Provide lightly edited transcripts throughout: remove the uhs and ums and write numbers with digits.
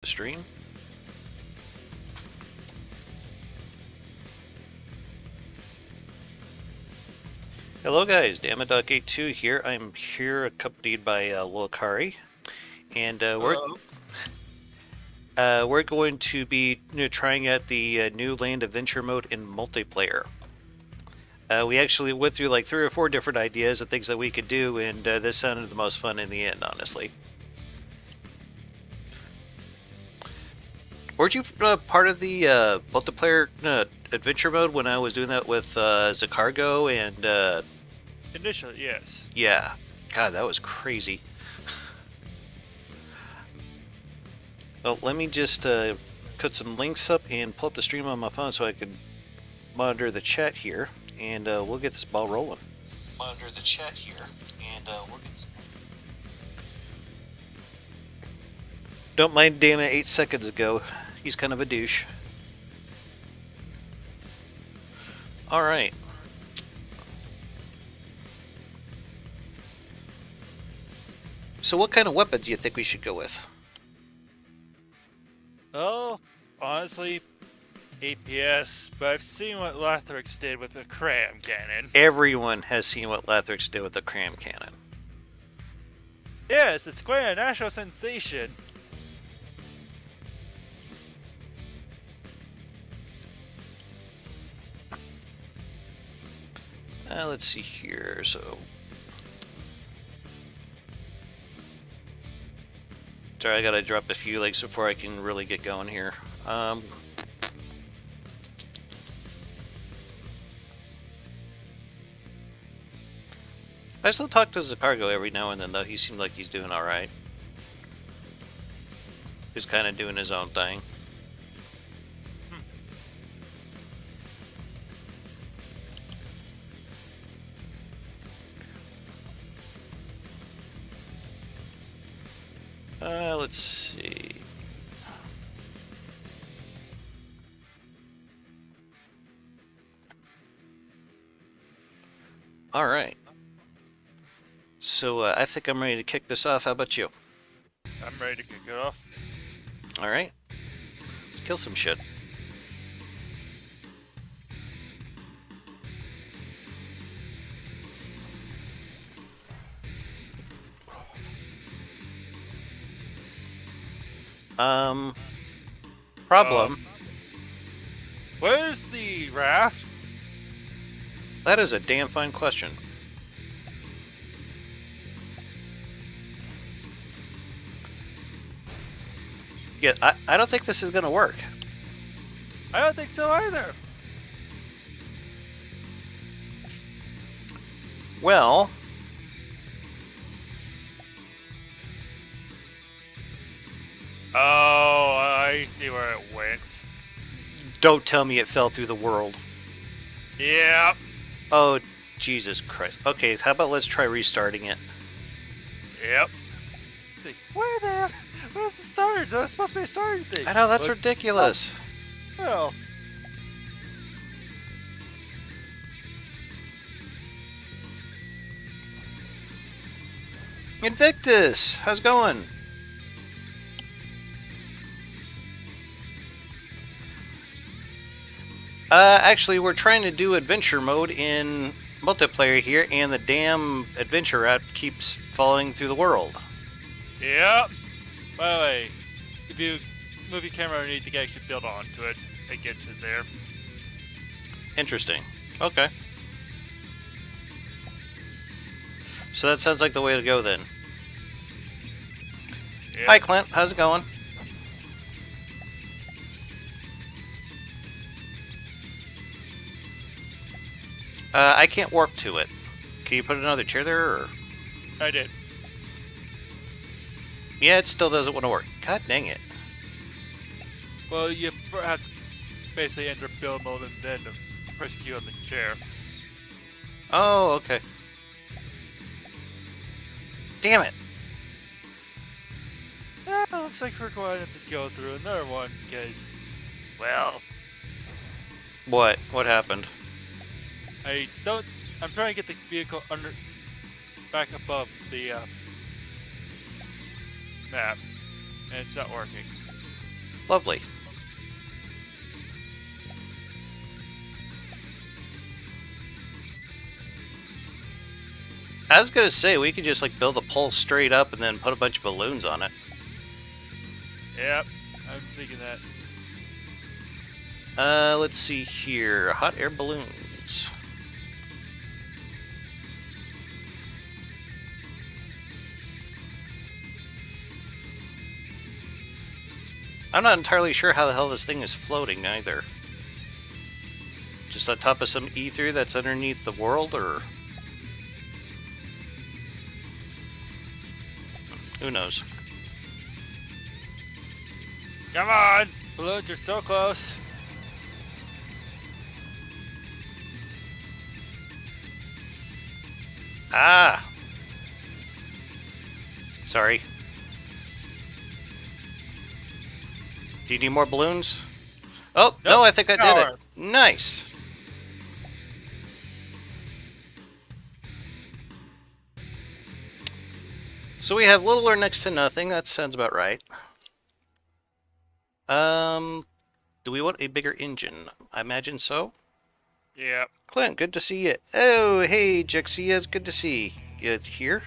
stream. Hello guys, Dama.82 here. I'm here accompanied by Lilkari, and we're going to be trying out the new land adventure mode in multiplayer. We actually went through like 3 or 4 different ideas of things that we could do, and this sounded the most fun in the end, honestly. Weren't you part of the multiplayer adventure mode when I was doing that with Zacargo and... Initially, yes. Yeah. God, that was crazy. Well, let me just put some links up and pull up the stream on my phone so I can monitor the chat here, and we'll get this ball rolling. Monitor the chat here, and we'll get some... Don't mind Dama 8 seconds ago. He's kind of a douche. Alright. So what kind of weapon do you think we should go with? Oh, honestly, APS, but I've seen what Lathrix did with the cram cannon. Everyone has seen what Lathrix did with the cram cannon. Yes, it's quite a national sensation. Let's see here, so... Sorry, I gotta drop a few legs before I can really get going here. I still talk to Zacargo every now and then, though. He seems like he's doing alright. He's kind of doing his own thing. Let's see. All right. So I think I'm ready to kick this off. How about you? I'm ready to kick it off. All right. Let's kill some shit. Problem. Where's the raft? That is a damn fine question. Yeah, I don't think this is gonna work. I don't think so either. Well... Oh, I see where it went. Don't tell me it fell through the world. Yep. Oh, Jesus Christ. Okay, how about let's try restarting it? Yep. Where's the stars? That was supposed to be a starting thing. I know, that's ridiculous. Oh. Invictus, how's it going? Actually, we're trying to do adventure mode in multiplayer here, and the damn adventure app keeps falling through the world. Yep. By the way, if you move your camera underneath, you can actually build onto it. It gets it there. Interesting. Okay. So that sounds like the way to go then. Yep. Hi Clint, how's it going? I can't warp to it. Can you put another chair there, or...? I did. Yeah, it still doesn't want to work. God dang it. Well, you have to basically enter build mode and then press Q on the chair. Oh, okay. Damn it. Looks like we're going to have to go through another one, because, well... What? What happened? I'm trying to get the vehicle back above the map, and it's not working. Lovely. I was gonna say, we could just like build a pole straight up and then put a bunch of balloons on it. Yep, I'm thinking that. Let's see here. Hot air balloons. I'm not entirely sure how the hell this thing is floating either. Just on top of some ether that's underneath the world, or... who knows? Come on! Balloons are so close. Ah! Sorry. Do you need more balloons? Oh, Nope. no, I think I did Power. it. Nice! So we have little or next to nothing. That sounds about right. Do we want a bigger engine? I imagine so. Yeah. Clint, good to see you. Oh, hey, Jexias, good to see you here.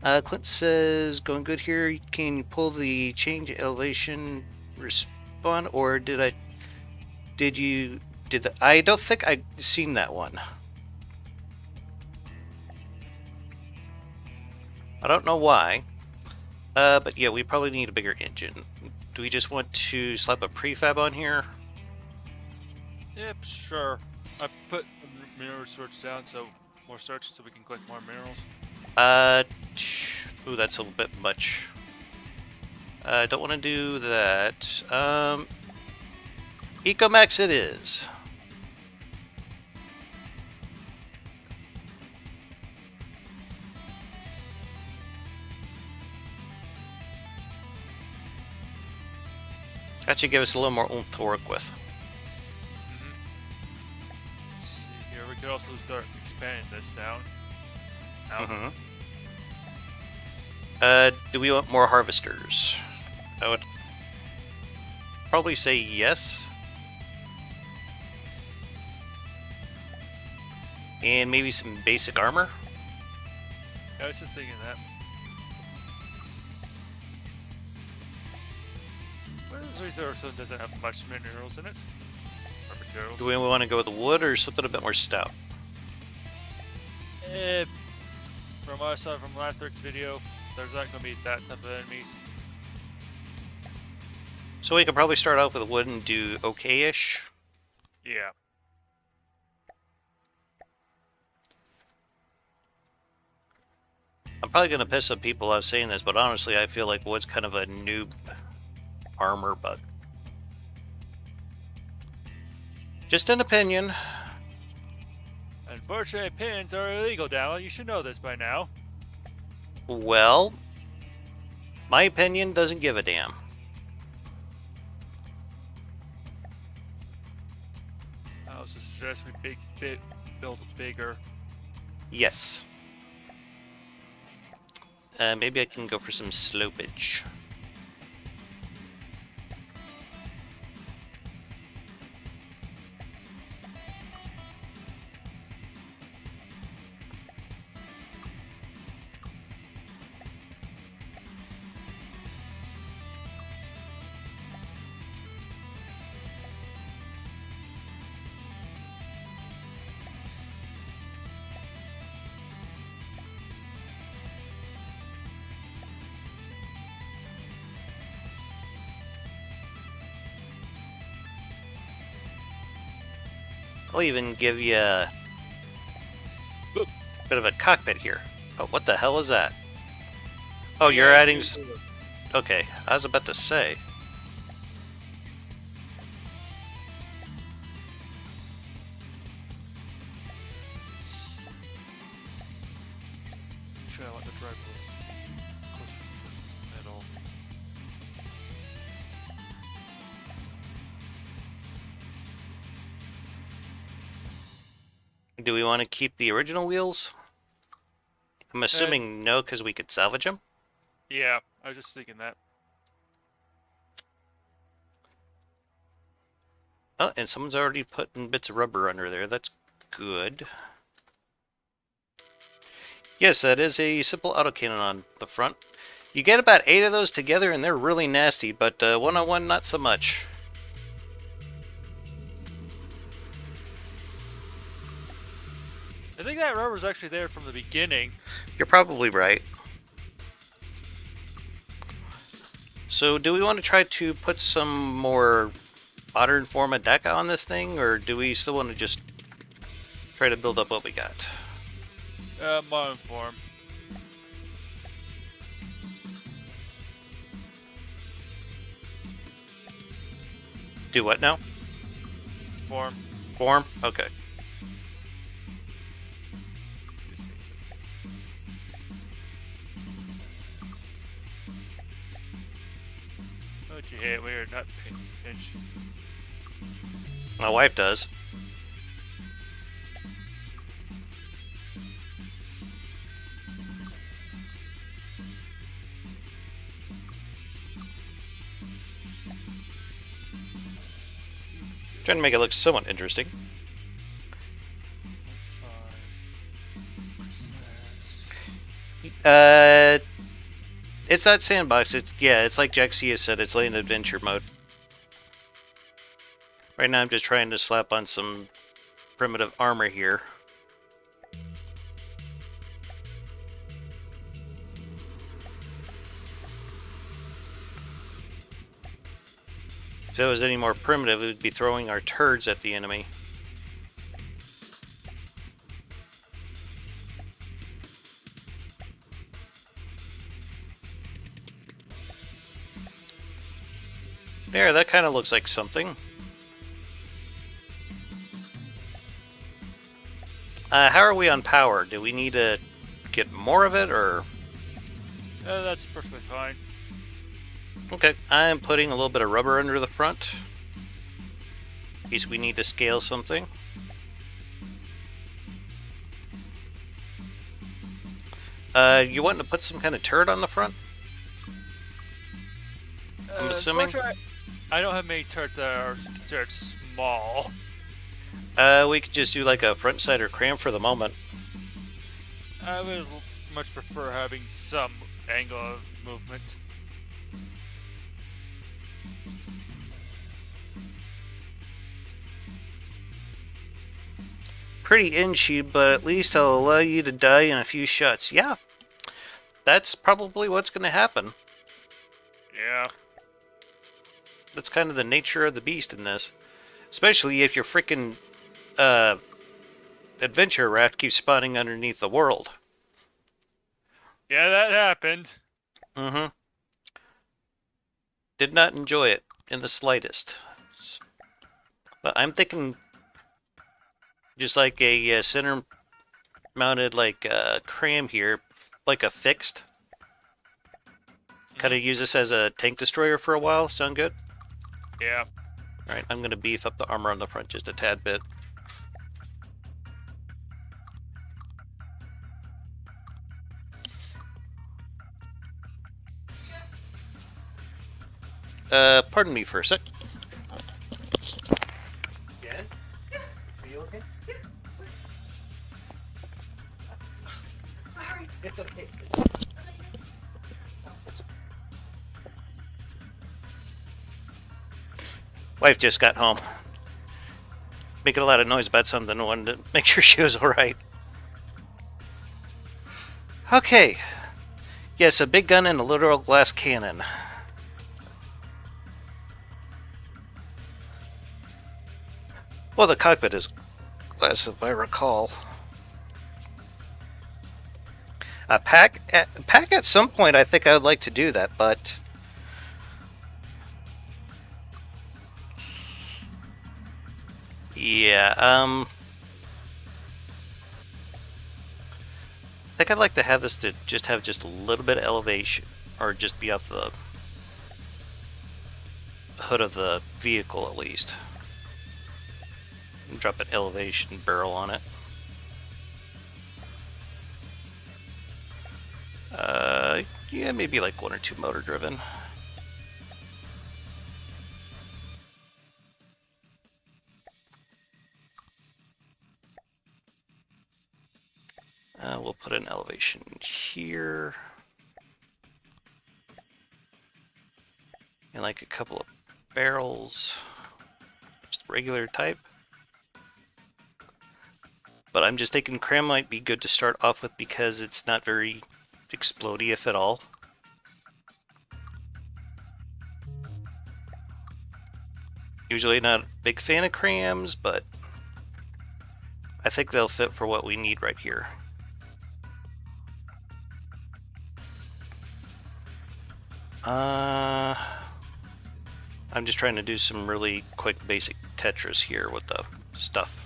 Clint says, going good here. Can you pull the change elevation respawn, or I don't think I've seen that one. I don't know why. But yeah, we probably need a bigger engine. Do we just want to slap a prefab on here? Yep, sure. I put mineral search down so more search so we can collect more minerals. Ooh, that's a little bit much. I don't want to do that. Ecomax it is. That should give us a little more oomph to work with. Let's see here, we could also start expanding this down. Out. Do we want more harvesters? I would probably say yes. And maybe some basic armor. I was just thinking that. Well, this resource zone doesn't have much minerals in it. Or materials. Do we want to go with the wood or something a bit more stout? From what I saw from Lathric's video, there's not going to be that type of enemies. So we could probably start out with wood and do okay-ish. Yeah. I'm probably going to piss some people off saying this, but honestly, I feel like wood's kind of a noob armor, but... just an opinion. Unfortunately, pins are illegal, Dama. You should know this by now. Well, my opinion doesn't give a damn. I also suggest we build bigger. Yes. Maybe I can go for some slopage. I'll even give you a bit of a cockpit here. Oh, what the hell is that? Oh, you're adding... okay, I was about to say. Sure, I want the drive was closer to the middle. Do we want to keep the original wheels? I'm assuming no, because we could salvage them. Yeah, I was just thinking that. Oh, and someone's already putting bits of rubber under there. That's good. Yes, that is a simple autocannon on the front. You get about 8 of those together and they're really nasty, but one-on-one, not so much. I think that rubber's actually there from the beginning. You're probably right. So do we want to try to put some more modern form of deca on this thing, or do we still want to just try to build up what we got? Modern form. Do what now? Form. Form? Okay. Don't you hate it when you're not pinch? My wife does. Trying to make it look somewhat interesting. It's not sandbox. It's like Jaxia said. It's like an adventure mode. Right now, I'm just trying to slap on some primitive armor here. If it was any more primitive, it would be throwing our turds at the enemy. There, that kind of looks like something. How are we on power? Do we need to get more of it, or...? That's perfectly fine. Okay, I'm putting a little bit of rubber under the front. In case we need to scale something. You wanting to put some kind of turret on the front? I'm assuming? I don't have many turrets that are considered small. We could just do like a front side or cram for the moment. I would much prefer having some angle of movement. Pretty inchy, but at least I'll allow you to die in a few shots. Yeah, that's probably what's going to happen. Yeah. That's kind of the nature of the beast in this. Especially if your freaking adventure raft keeps spawning underneath the world. Yeah, that happened. Mm-hmm. Did not enjoy it in the slightest. But I'm thinking just like a center-mounted like cram here, like a fixed. Kind of use this as a tank destroyer for a while. Sound good? Yeah. Alright, I'm going to beef up the armor on the front just a tad bit. Pardon me for a sec. Again? Are you okay? Sorry. It's okay. Wife just got home. Making a lot of noise about something. I wanted to make sure she was alright. Okay. Yes, a big gun and a literal glass cannon. Well, the cockpit is glass, if I recall. Pack at some point, I think I would like to do that, but... Yeah, I think I'd like to have this to just have just a little bit of elevation, or just be off the hood of the vehicle at least. And drop an elevation barrel on it. Yeah, maybe like 1 or 2 motor driven. We'll put an elevation here. And like a couple of barrels. Just regular type. But I'm just thinking cram might be good to start off with because it's not very explodey, if at all. Usually not a big fan of crams, but I think they'll fit for what we need right here. I'm just trying to do some really quick basic Tetris here with the stuff.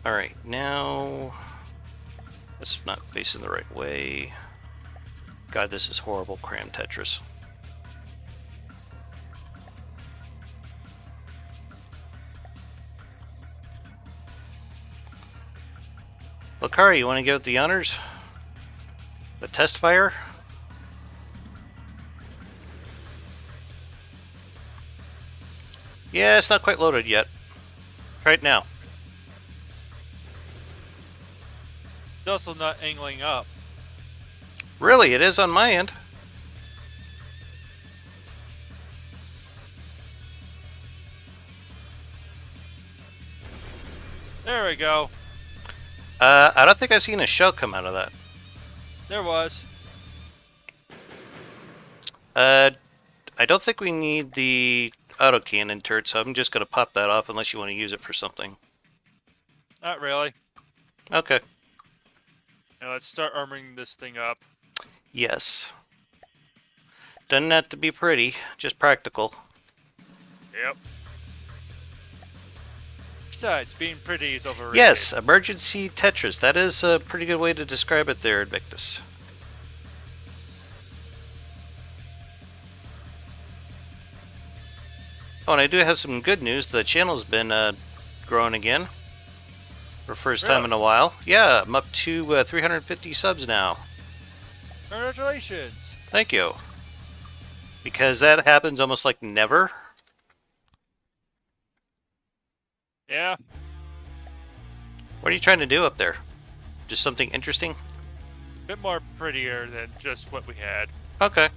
Alright, now it's not facing the right way. God, this is horrible cram Tetris. Lokari, you want to give it the honors? The test fire? Yeah, it's not quite loaded yet. Try it now. It's also not angling up. Really, it is on my end. There we go. I don't think I've seen a shell come out of that. There was. I don't think we need the autocannon turret, so I'm just going to pop that off unless you want to use it for something. Not really. Okay. Now let's start armoring this thing up. Yes. Doesn't have to be pretty, just practical. Yep. Besides, being pretty is overrated. Yes, emergency Tetris. That is a pretty good way to describe it there, Invictus. Oh, and I do have some good news. The channel's been growing again. For first time in a while. Yeah, I'm up to 350 subs now. Congratulations. Thank you. Because that happens almost like never. Yeah. What are you trying to do up there? Just something interesting? A bit more prettier than just what we had. Okay.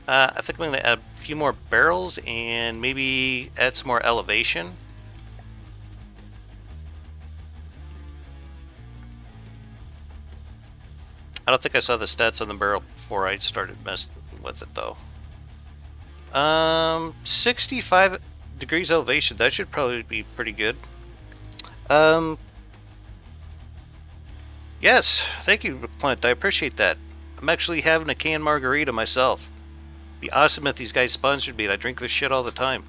I think I'm going to add a few more barrels and maybe add some more elevation. I don't think I saw the stats on the barrel before I started messing with it, though. 65 degrees elevation. That should probably be pretty good. Yes, thank you, Clint. I appreciate that. I'm actually having a canned margarita myself. Be awesome if these guys sponsored me. I drink this shit all the time.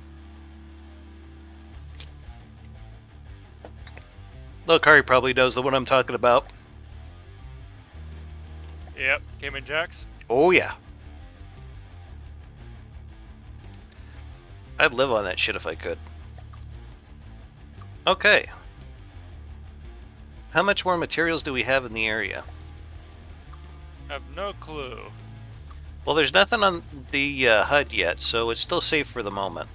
Look, Harry probably knows the one I'm talking about. Yep. Cayman Jacks. Oh, yeah. I'd live on that shit if I could. Okay. How much more materials do we have in the area? I have no clue. Well, there's nothing on the HUD yet, so it's still safe for the moment.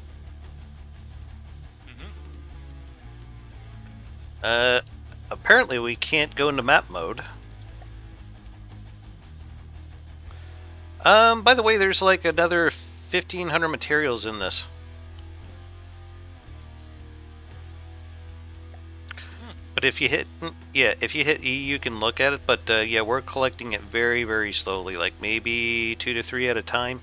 Apparently we can't go into map mode. By the way, there's like another 1,500 materials in this. But if you hit, if you hit E, you can look at it. But yeah, we're collecting it very, very slowly, like maybe 2 to 3 at a time.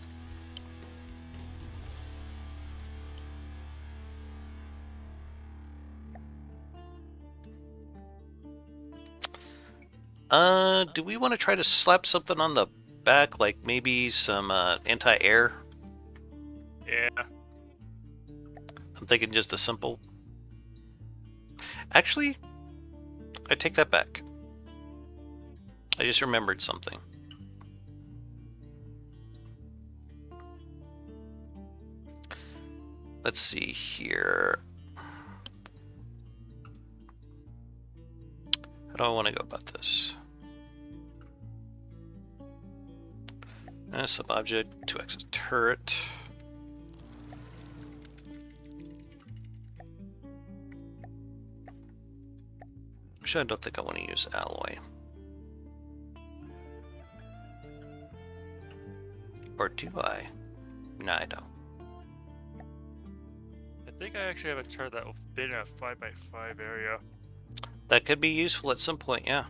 Do we want to try to slap something on the back, like maybe some anti-air? Yeah. I'm thinking just a simple. Actually, I take that back. I just remembered something. Let's see here. do I want to go about this? Sub-object, 2x turret. Actually, I don't think I want to use alloy. Or do I? No, I don't. I think I actually have a turret that will fit in a 5x5 area. That could be useful at some point, yeah.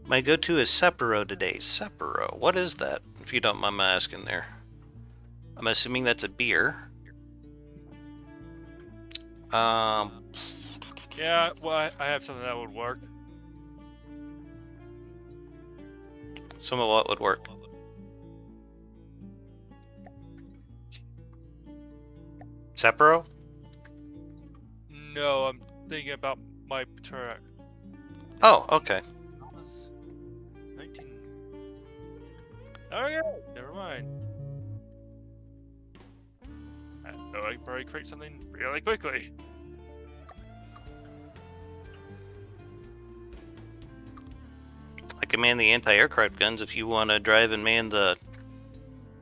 My go-to is Separo today. Separo. What is that, if you don't mind my asking there? I'm assuming that's a beer. Yeah, well, I have something that would work. Some of what would work? Separo? No, I'm thinking about my turret. Oh, okay. That was 19. Oh yeah, never mind. I can probably create something really quickly. I can man the anti-aircraft guns if you want to drive and man the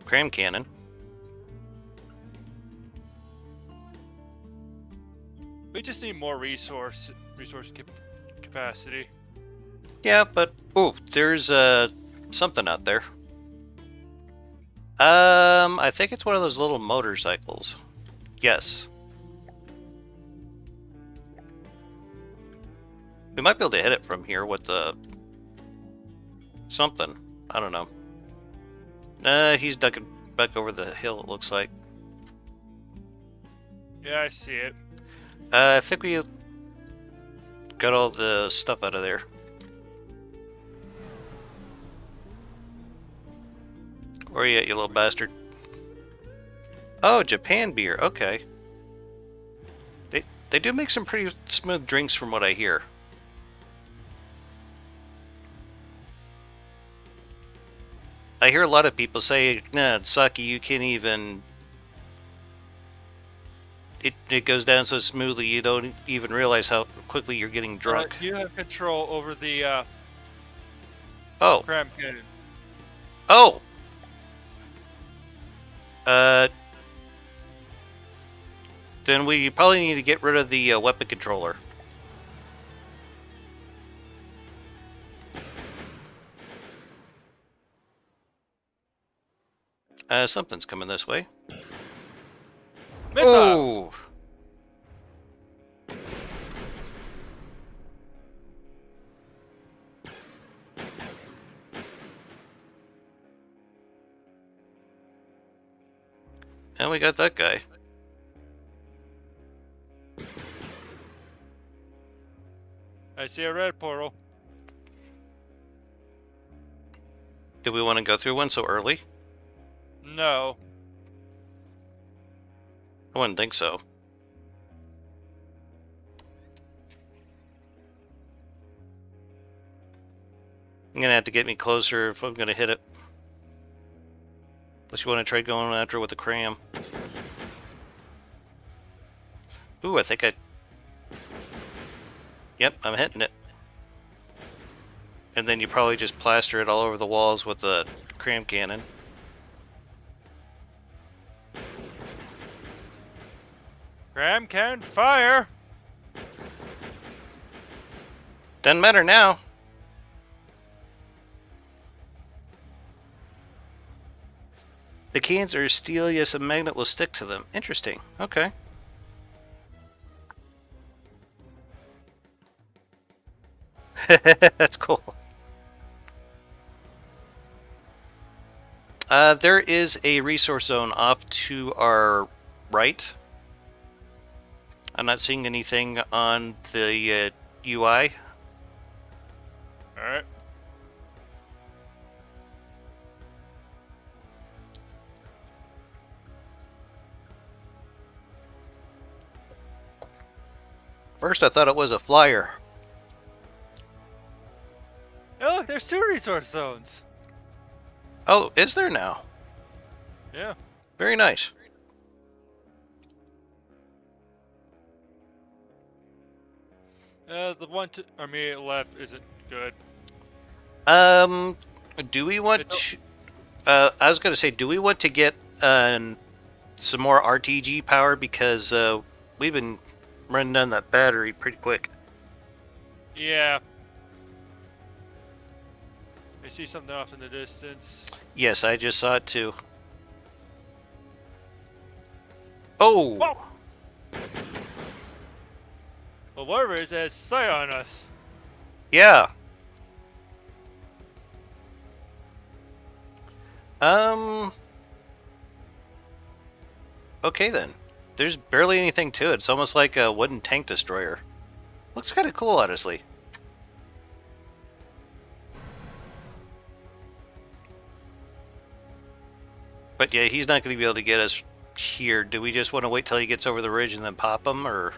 cram cannon. We just need more resource capacity. Yeah, but there's something out there. I think it's one of those little motorcycles. Yes. We might be able to hit it from here with the something. I don't know. He's ducking back over the hill, it looks like. Yeah, I see it. I think we got all the stuff out of there. Where are you at, you little bastard? Oh, Japan beer. Okay. They do make some pretty smooth drinks from what I hear. I hear a lot of people say, nah, sake, you can't even... It goes down so smoothly you don't even realize how quickly you're getting drunk. You have control over the Oh. cram cannon. Oh! Then we probably need to get rid of the weapon controller. Something's coming this way. Missiles! Oh! And we got that guy. I see a red portal. Do we want to go through one so early? No. I wouldn't think so. I'm gonna have to get me closer if I'm gonna hit it. Unless you want to try going after it with a cram. Ooh, I think I... Yep, I'm hitting it. And then you probably just plaster it all over the walls with the cram cannon. Cram cannon fire! Doesn't matter now. The cans are steel, yes, a magnet will stick to them. Interesting. Okay. That's cool. There is a resource zone off to our right. I'm not seeing anything on the UI. Alright. First, I thought it was a flyer. Hey, look, there's 2 resource zones. Oh, is there now? Yeah. Very nice. The one to our immediate left isn't good. Um, do we want It's, to... I was going to say, do we want to get some more RTG power? Because we've been running down that battery pretty quick. yeah. I see something off in the distance. Yes, I just saw it too. Oh! Whoa! Well, whatever it is, it has sight on us. Yeah. Um... Okay then. There's barely anything to it. It's almost like a wooden tank destroyer. Looks kind of cool, honestly. But yeah, he's not going to be able to get us here. Do we just want to wait till he gets over the ridge and then pop him, or...?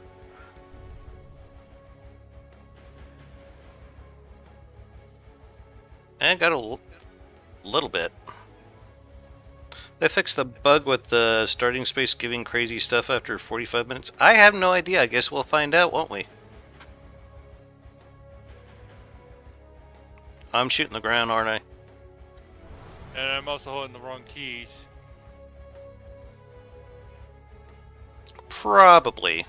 Got a little bit. They fixed the bug with the starting space giving crazy stuff after 45 minutes. I have no idea. I guess we'll find out, won't we? I'm shooting the ground, aren't I? And I'm also holding the wrong keys. Probably.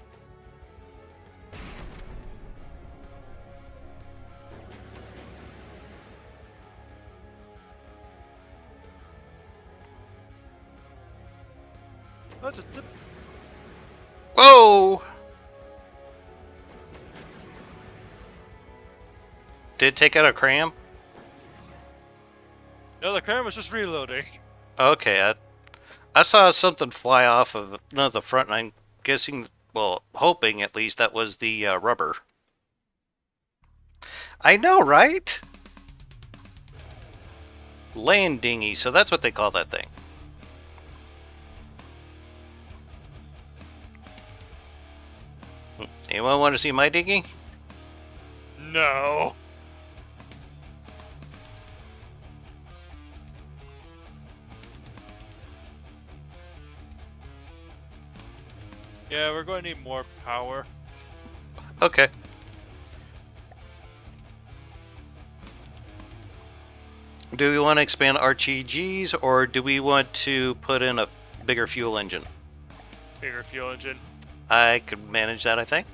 That's a Whoa! Did it take out a cram? No, the camera was just reloading. Okay, I saw something fly off of the front, and I'm guessing, well, hoping at least, that was the rubber. I know, right? Land dinghy, so that's what they call that thing. Anyone want to see my dinghy? No. Yeah, we're going to need more power. Okay. Do we want to expand RTGs, or do we want to put in a bigger fuel engine? Bigger fuel engine. I could manage that, I think.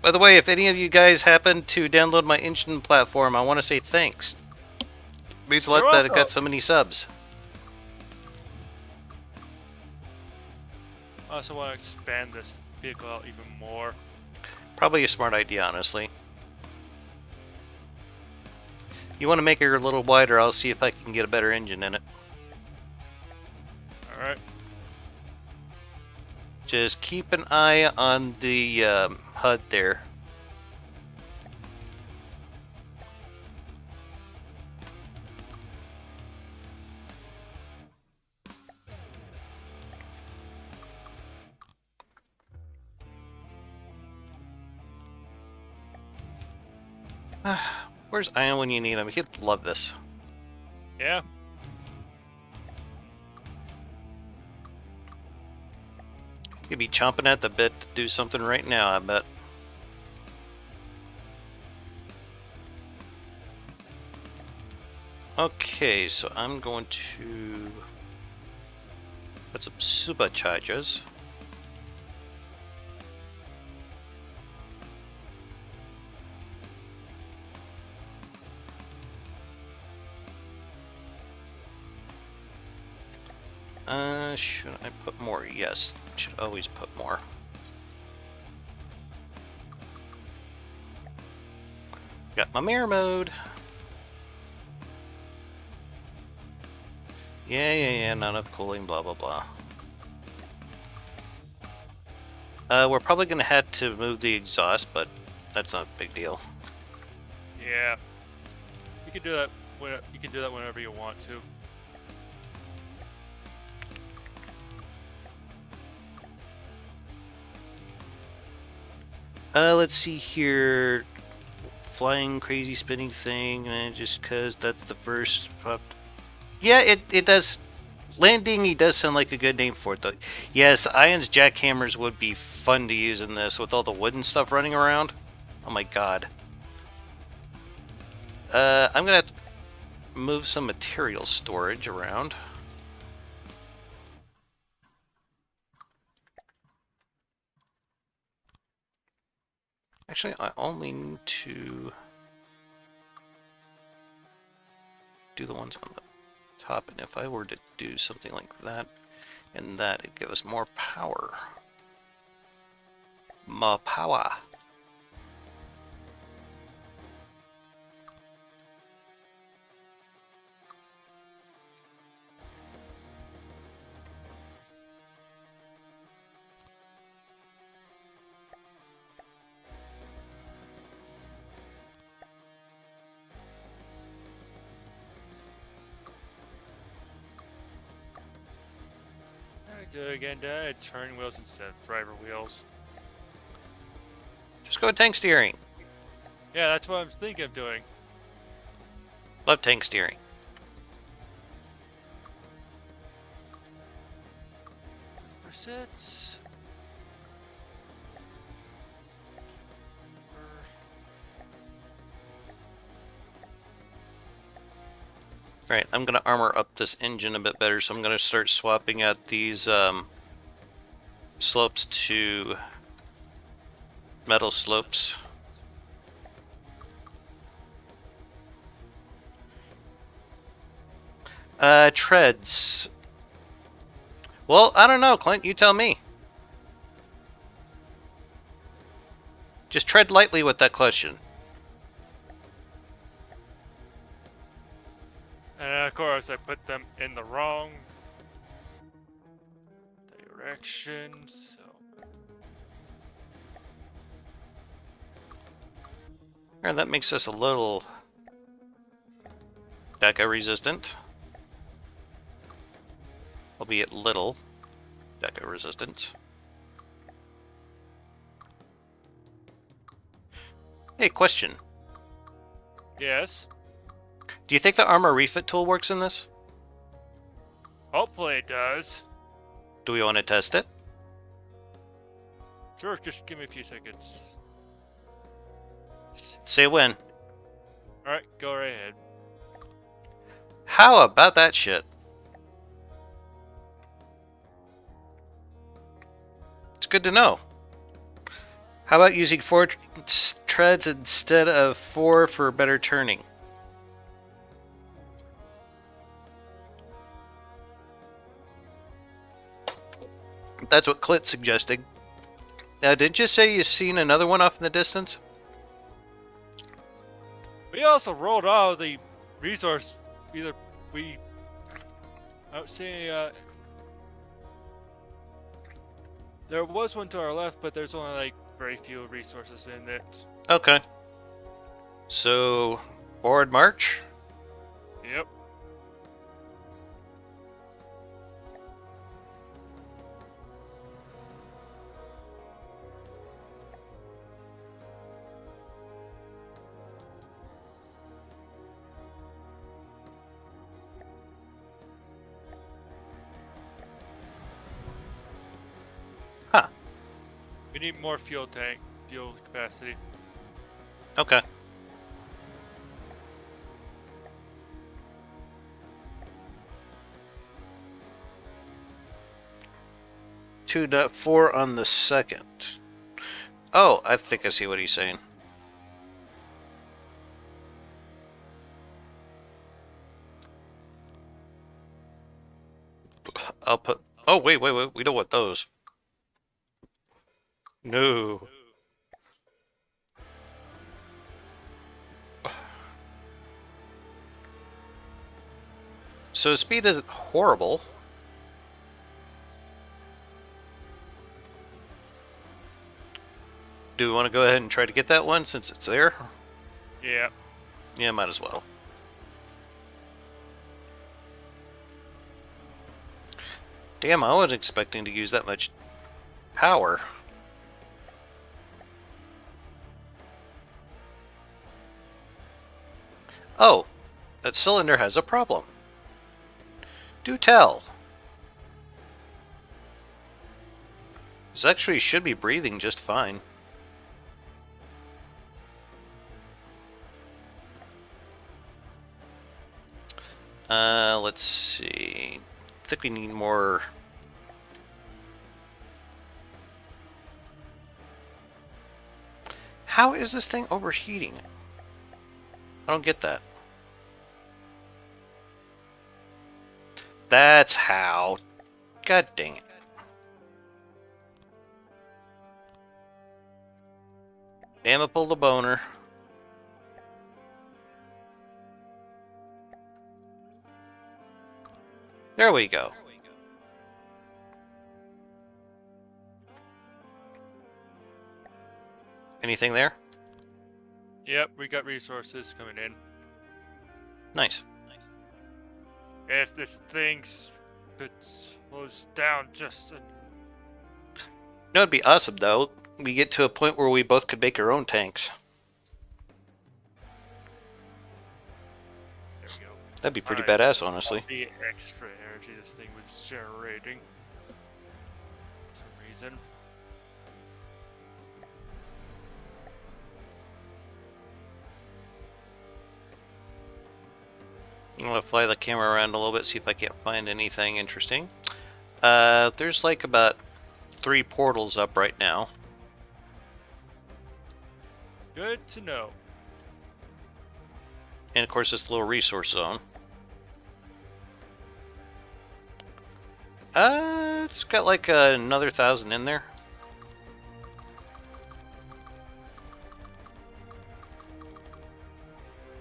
By the way, if any of you guys happen to download my engine platform, I want to say thanks. Means a lot that it got so many subs. I also want to expand this vehicle out even more. Probably a smart idea, honestly. You want to make it a little wider, I'll see if I can get a better engine in it. Alright. Just keep an eye on the HUD there. Where's Ian when you need him? He'd love this. Yeah. He'd be chomping at the bit to do something right now, I bet. Okay, so I'm going to put some superchargers. Should I put more? Yes, should always put more. Got my mirror mode. Yeah, not enough cooling, blah, blah, blah. We're probably gonna have to move the exhaust, but that's not a big deal. Yeah. You can do that. You can do that whenever you want to. Let's see here. Flying crazy spinning thing, and just cause that's the first pop. Yeah, it does Landing, he does sound like a good name for it, though. Yes, Ian's jackhammers would be fun to use in this with all the wooden stuff running around. Oh my god. I'm gonna have to move some material storage around. Actually, I only need to do the ones on the top, and if I were to do something like that and that, it'd give us more power. More power. Do it again, Dad. Turning wheels instead of driver wheels. Just go tank steering. Yeah, that's what I'm thinking of doing. Love tank steering. Resets. Alright, I'm going to armor up this engine a bit better, so I'm going to start swapping out these slopes to metal slopes. Treads. Well, I don't know, Clint, you tell me. Just tread lightly with that question. And of course, I put them in the wrong direction, so. And that makes us a little Deca resistant. Albeit little Deca resistant. Hey, question. Yes. Do you think the armor refit tool works in this? Hopefully it does. Do we want to test it? Sure, just give me a few seconds. Say when. Alright, go right ahead. How about that shit? It's good to know. How about using 4 treads instead of 4 for better turning? That's what Clint's suggesting. Didn't you say you seen another one off in the distance? We also rolled out the resource. Either we. I would say there was one to our left, but there's only like very few resources in it. Okay. So, forward march? Yep. Huh. We need more fuel capacity. Okay. Two dot 4 on the second. Oh, I think I see what he's saying. I'll put... Oh, wait. We don't want those. No. So speed isn't horrible. Do we want to go ahead and try to get that one since it's there? Yeah. Yeah, might as well. Damn, I wasn't expecting to use that much power. Oh, that cylinder has a problem. Do tell. This actually should be breathing just fine. Let's see. I think we need more. How is this thing overheating? I don't get that. That's how. God dang it. Dama pulled the boner. There we go. Anything there? Yep, we got resources coming in. Nice. If this thing could slows down just a... No, it'd be awesome though. We get to a point where we both could make our own tanks. There we go. That'd be pretty badass, honestly. The extra energy this thing was generating. For some reason. I'm gonna fly the camera around a little bit, see if I can't find anything interesting. There's like about 3 portals up right now. Good to know. And of course, this little resource zone. It's got like another 1,000 in there.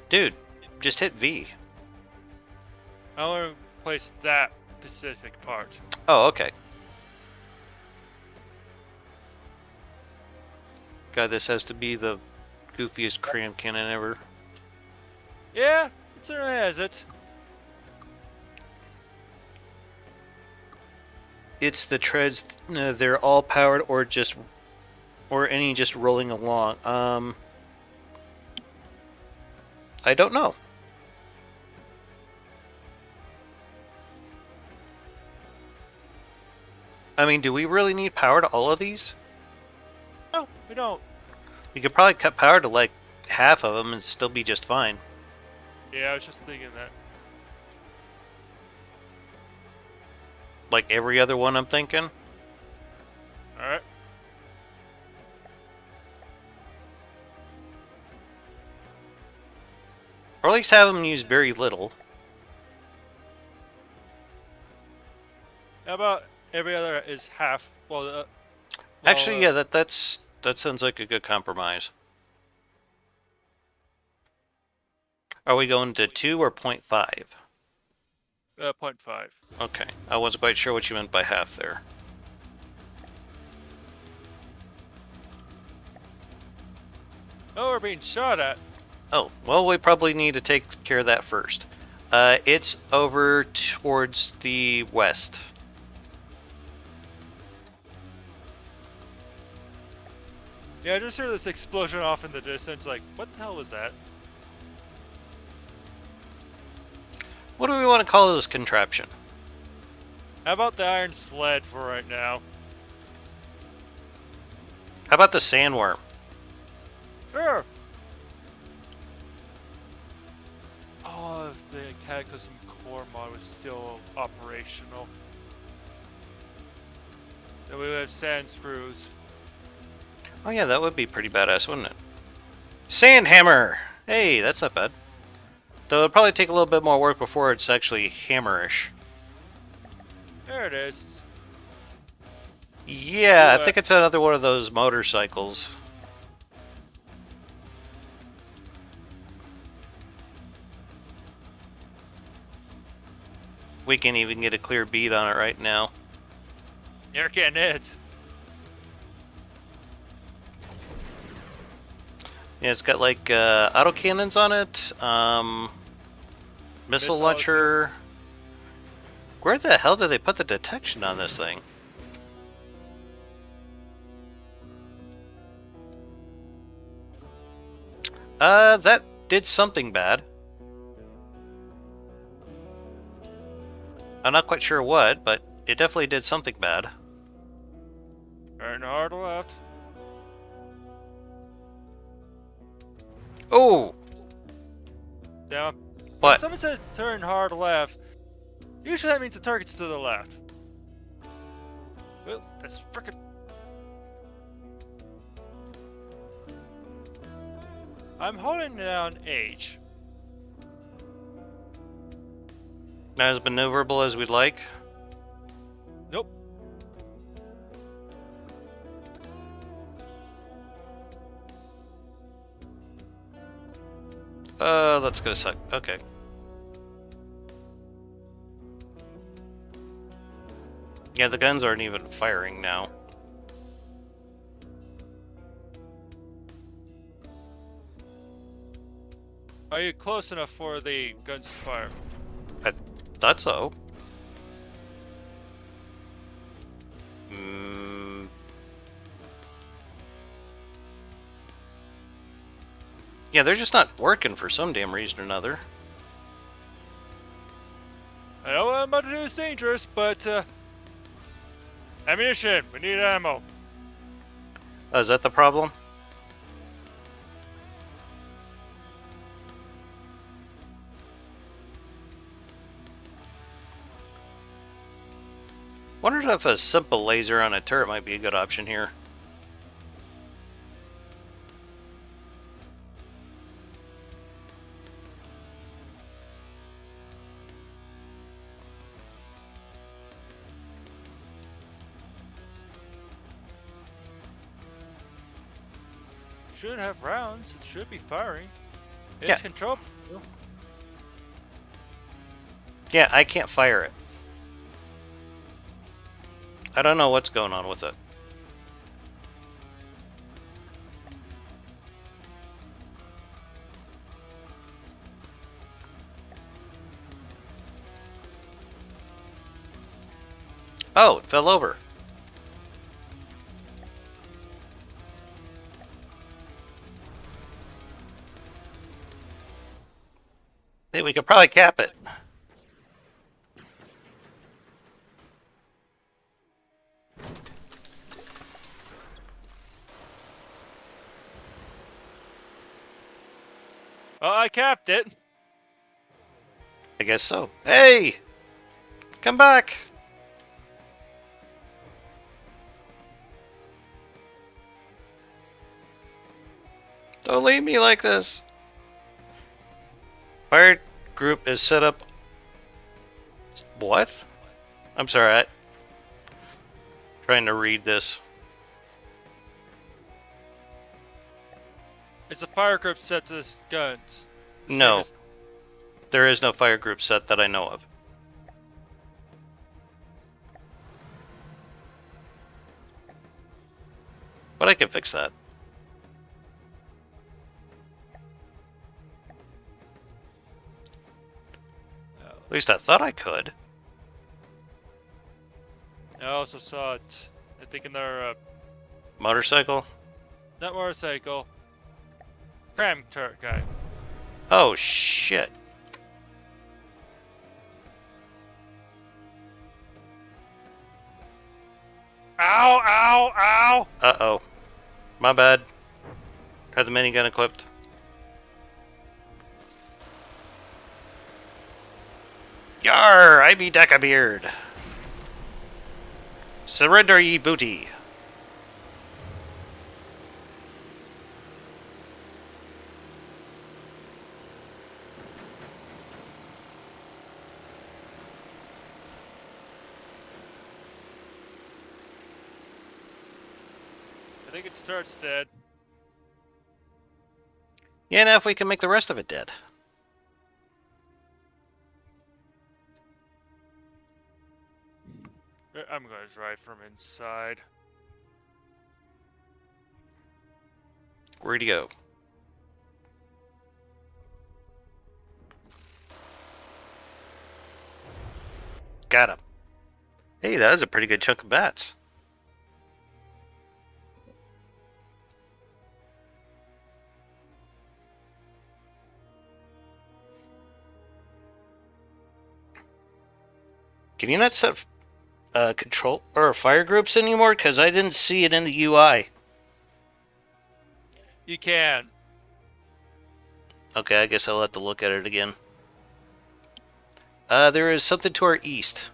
Dude, just hit V. I want to place that specific part. Oh, okay. God, this has to be the goofiest cram cannon ever. Yeah, it certainly has it. It's the treads, they're all powered or any just rolling along. I don't know. I mean, do we really need power to all of these? No, we don't. You could probably cut power to like half of them and still be just fine. Yeah, I was just thinking that. Like every other one I'm thinking. Alright. Or at least have them use very little. How about every other is half? Well, Actually, yeah, that sounds like a good compromise. Are we going to 2 or 0.5? 0.5. Okay, I wasn't quite sure what you meant by half there. Oh, we're being shot at. Oh, well, we probably need to take care of that first. It's over towards the west. Yeah, I just heard this explosion off in the distance. Like, what the hell was that? What do we want to call this contraption? How about the iron sled for right now? How about the sandworm? Sure. Oh, if the Cataclysm core mod was still operational, then we would have sand screws. Oh yeah, that would be pretty badass, wouldn't it? Sandhammer! Hey, that's not bad. Though it'll probably take a little bit more work before it's actually hammerish. There it is. Yeah, I think it's another one of those motorcycles. We can't even get a clear bead on it right now. You're getting it. Yeah, it's got like autocannons on it, missile launcher. Where the hell did they put the detection on this thing? That did something bad. I'm not quite sure what, but it definitely did something bad. Fair Turn hard left. Oh! Down. When What? someone says turn hard left, usually that means the target's to the left. Well, that's frickin'. I'm holding down H. Not as maneuverable as we'd like. Nope. That's gonna suck. Okay. Yeah, the guns aren't even firing now. Are you close enough for the guns to fire? I thought so. Hmm. Yeah, they're just not working for some damn reason or another. I know what I'm about to do is dangerous, but ammunition. We need ammo. Oh, is that the problem? Wondered if a simple laser on a turret might be a good option here. Should have rounds. It should be firing. It's Yeah. control. Yeah, I can't fire it. I don't know what's going on with it. Oh, it fell over. Hey, we could probably cap it. Oh, I capped it. I guess so. Hey! Come back! Don't leave me like this. Fire group is set up. What? I'm sorry. Trying to read this. It's a fire group set to the guns. The same No. as- There is no fire group set that I know of. But I can fix that. At least I thought I could. I also saw it. I think in their Motorcycle? not motorcycle. Cram turret guy. Oh, shit. Ow! Ow! Ow! Uh-oh. My bad. Had the minigun equipped. Yar! I be Decabeard. Surrender ye booty. I think it starts dead. Yeah, now if we can make the rest of it dead. I'm gonna drive from inside. Where'd he go? Got him. Hey, that was a pretty good chunk of bats. Can you not set control or fire groups anymore? Because I didn't see it in the UI. You can. Okay, I guess I'll have to look at it again. There is something to our east.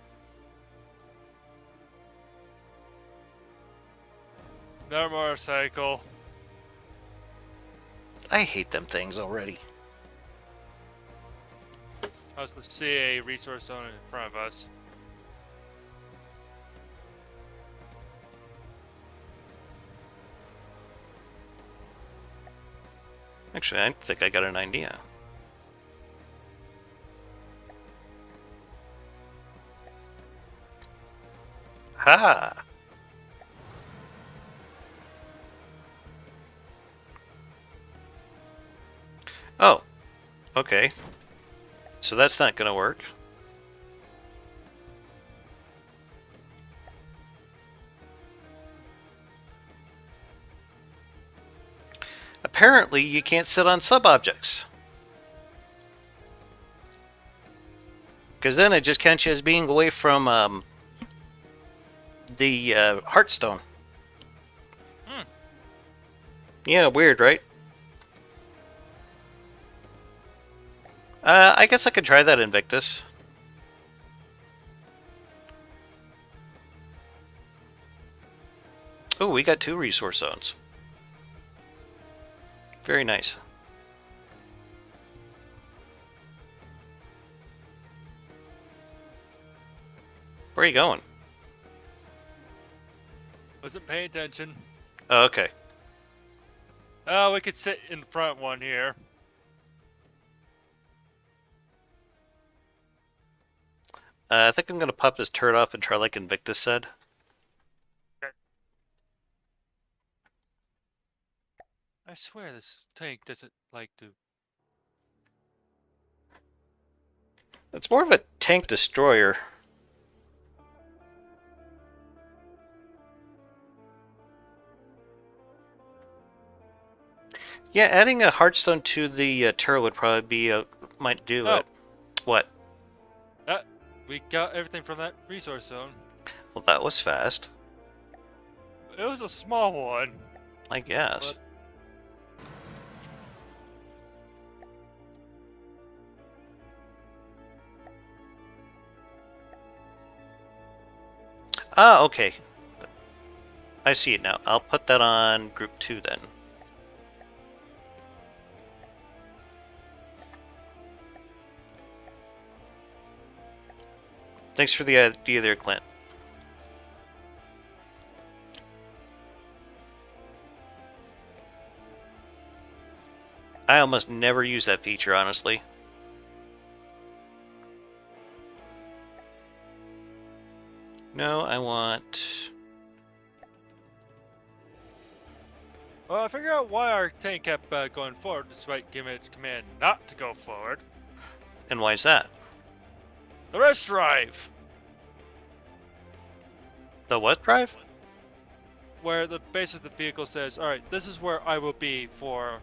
No motorcycle. I hate them things already. I was supposed to see a resource zone in front of us. Actually, I think I got an idea. Ha! Oh, okay. So that's not going to work. Apparently, you can't sit on sub-objects. Because then it just counts you as being away from the Hearthstone. Yeah, weird, right? I guess I could try that, Invictus. Oh, we got 2 resource zones. Very nice. Where are you going? Wasn't paying attention. Oh, okay. Oh, we could sit in the front one here. I think I'm going to pop this turret off and try like Invictus said. Okay. I swear this tank doesn't like to... It's more of a tank destroyer. Yeah, adding a Hearthstone to the turret would probably be might do it. What? We got everything from that resource zone. Well, that was fast. It was a small one. I guess. But... Ah, okay. I see it now. I'll put that on group 2 then. Thanks for the idea there, Clint. I almost never use that feature, honestly. No, I want... Well, I figured out why our tank kept going forward despite giving its command not to go forward. And why is that? The rest drive! The what drive? Where the base of the vehicle says, alright, this is where I will be for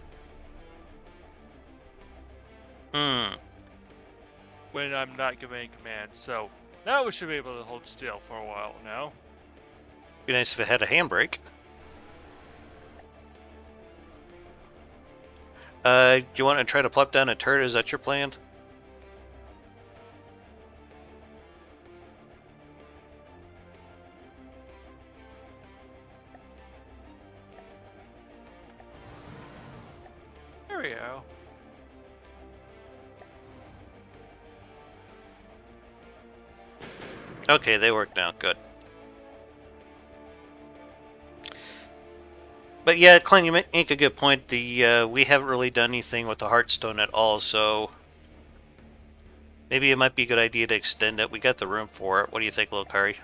when I'm not giving any commands. So now we should be able to hold still for a while now. Be nice if it had a handbrake. Do you want to try to plop down a turret? Is that your plan? There we go. Okay, they work now. Good. But yeah, Clint, you make a good point. The we haven't really done anything with the Hearthstone at all, so maybe it might be a good idea to extend it. We got the room for it. What do you think, Lil Curry?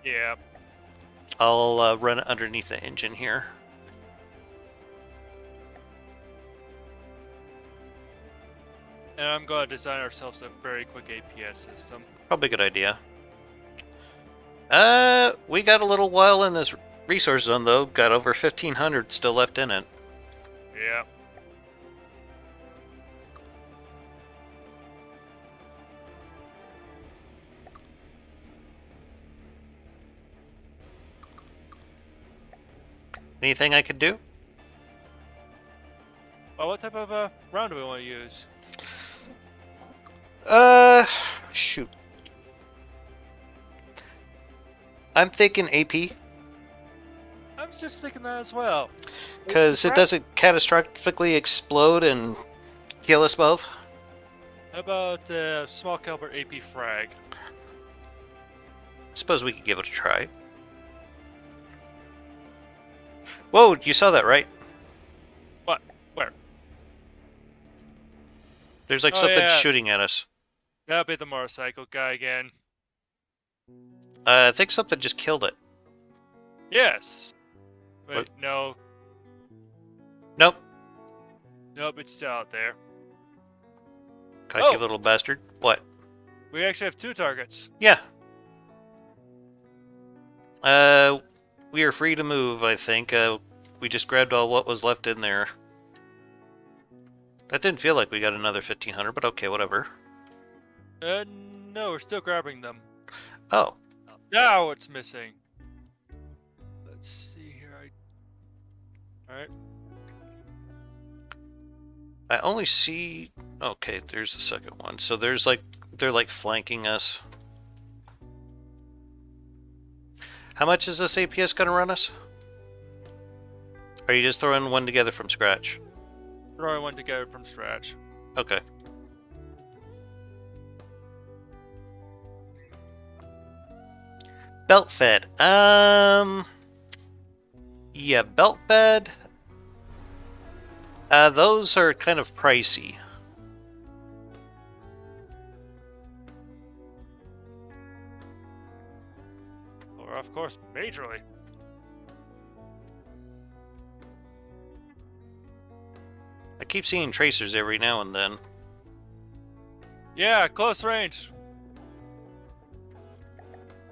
Yeah. I'll run it underneath the engine here. And I'm going to design ourselves a very quick APS system. Probably a good idea. We got a little while in this resource zone, though. Got over 1,500 still left in it. Yeah. Anything I could do? Well, what type of round do we want to use? Shoot. I'm thinking AP, I was just thinking that as well. because it doesn't catastrophically explode and kill us both. How about small caliber AP frag? Suppose we could give it a try. Whoa, you saw that, right? What? Where? There's like Oh, something yeah. shooting at us. That'll be the motorcycle guy again. I think something just killed it. Yes. Wait, What? no. Nope. Nope, it's still out there. Cocky Oh. little bastard. What? We actually have 2 targets. Yeah. We are free to move, I think. We just grabbed all what was left in there. That didn't feel like we got another 1500, but okay, whatever. No, we're still grabbing them. Oh. Now it's missing. Let's see here. Alright. I only see... Okay, there's the second one. So there's like... They're like flanking us. How much is this APS gonna run us? Are you just throwing one together from scratch? Throwing one together from scratch. Okay. Belt fed. Yeah, belt fed. Those are kind of pricey. Or, of course, majorly. I keep seeing tracers every now and then. Yeah, close range.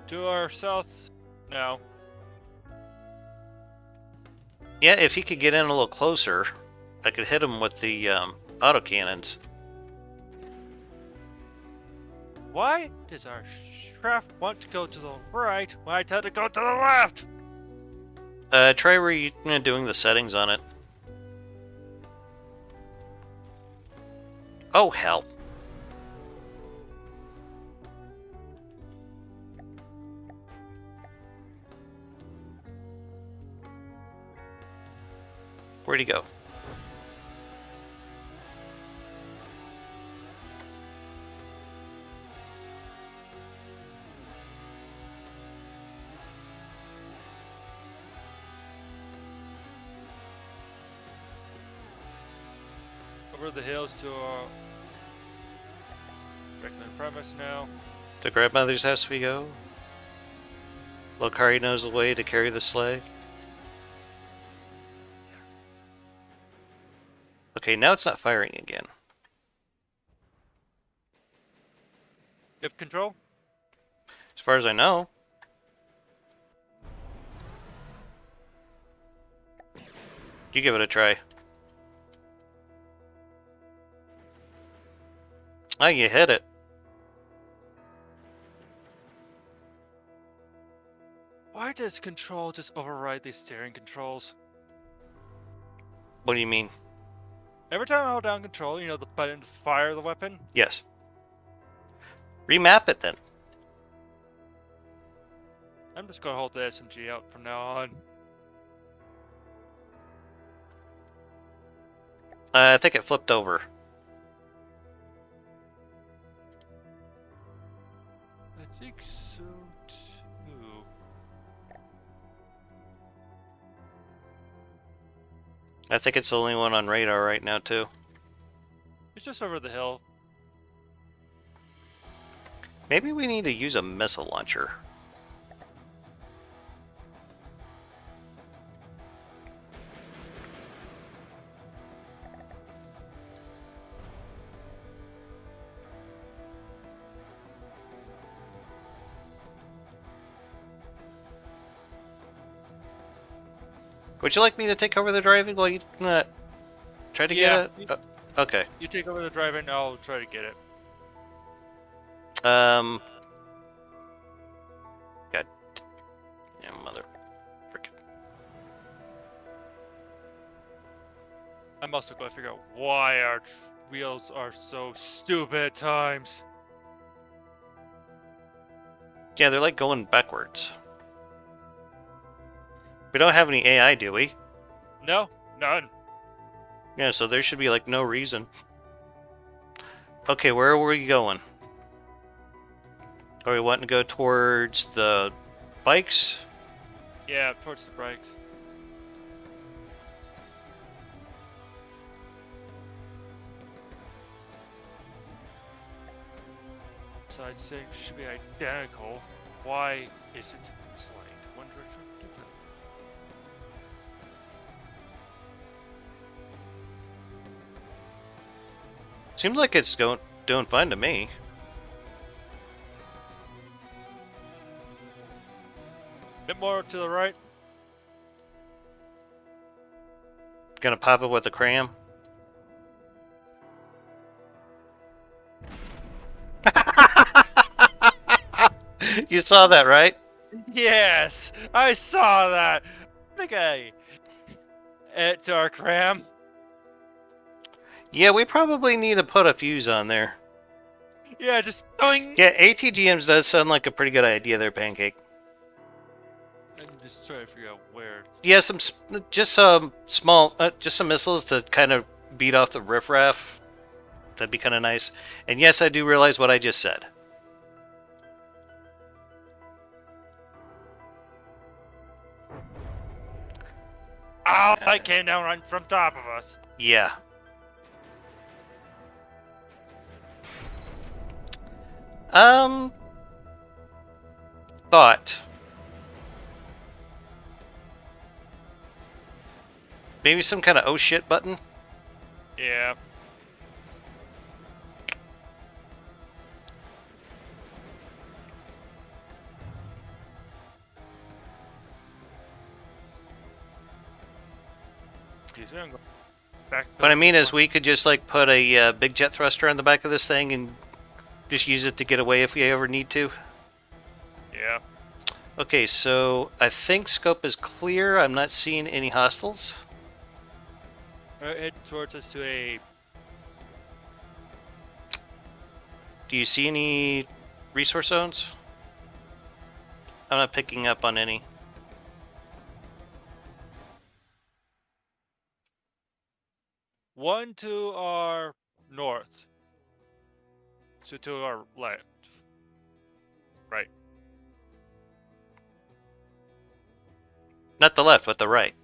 To our south now. Yeah, if he could get in a little closer, I could hit him with the autocannons. Why does our shaft want to go to the right when I tell it to go to the left? Try doing the settings on it. Oh, hell. Where'd he go? Over the hills to our... directly in front of us now. To grandmother's house we go. Lokari knows the way to carry the sleigh. Okay, now it's not firing again. You have control? As far as I know. You give it a try. Oh, you hit it. Why does control just override these steering controls? What do you mean? Every time I hold down control, you know, the button to fire the weapon? Yes. Remap it then. I'm just gonna hold the SMG out from now on. I think it flipped over. I think so too. I think it's the only one on radar right now, too. It's just over the hill. Maybe we need to use a missile launcher. Would you like me to take over the driving while you try to get it? Okay. You take over the driving, I'll try to get it. God. Yeah, mother. Frickin'. I'm also going to figure out why our wheels are so stupid at times. Yeah, they're like going backwards. We don't have any AI, do we? No, none. Yeah, so there should be like no reason. Okay, where were we going? Are we wanting to go towards the bikes? Yeah, towards the brakes. So I'd say it should be identical. Why is it slanted one direction? Seems like it's doing fine to me. Bit more to the right. Gonna pop it with a cram. You saw that, right? Yes, I saw that. Okay. It's our cram. Yeah, we probably need to put a fuse on there. Yeah, just doing. Yeah, ATGMs does sound like a pretty good idea there, Pancake. I'm just trying to figure out where. Yeah, just some small, just some missiles to kind of beat off the riffraff. That'd be kind of nice. And yes, I do realize what I just said. Oh, I came down right from top of us. Yeah. Thought. Maybe some kind of oh shit button? Yeah. Geez, I'm going back. What I mean is we could just like put a big jet thruster on the back of this thing and just use it to get away if we ever need to. Yeah. Okay, so I think scope is clear. I'm not seeing any hostiles. Head towards us to a. Do you see any resource zones? I'm not picking up on any. One to our north. So to our left. Right. Not the left, but the right.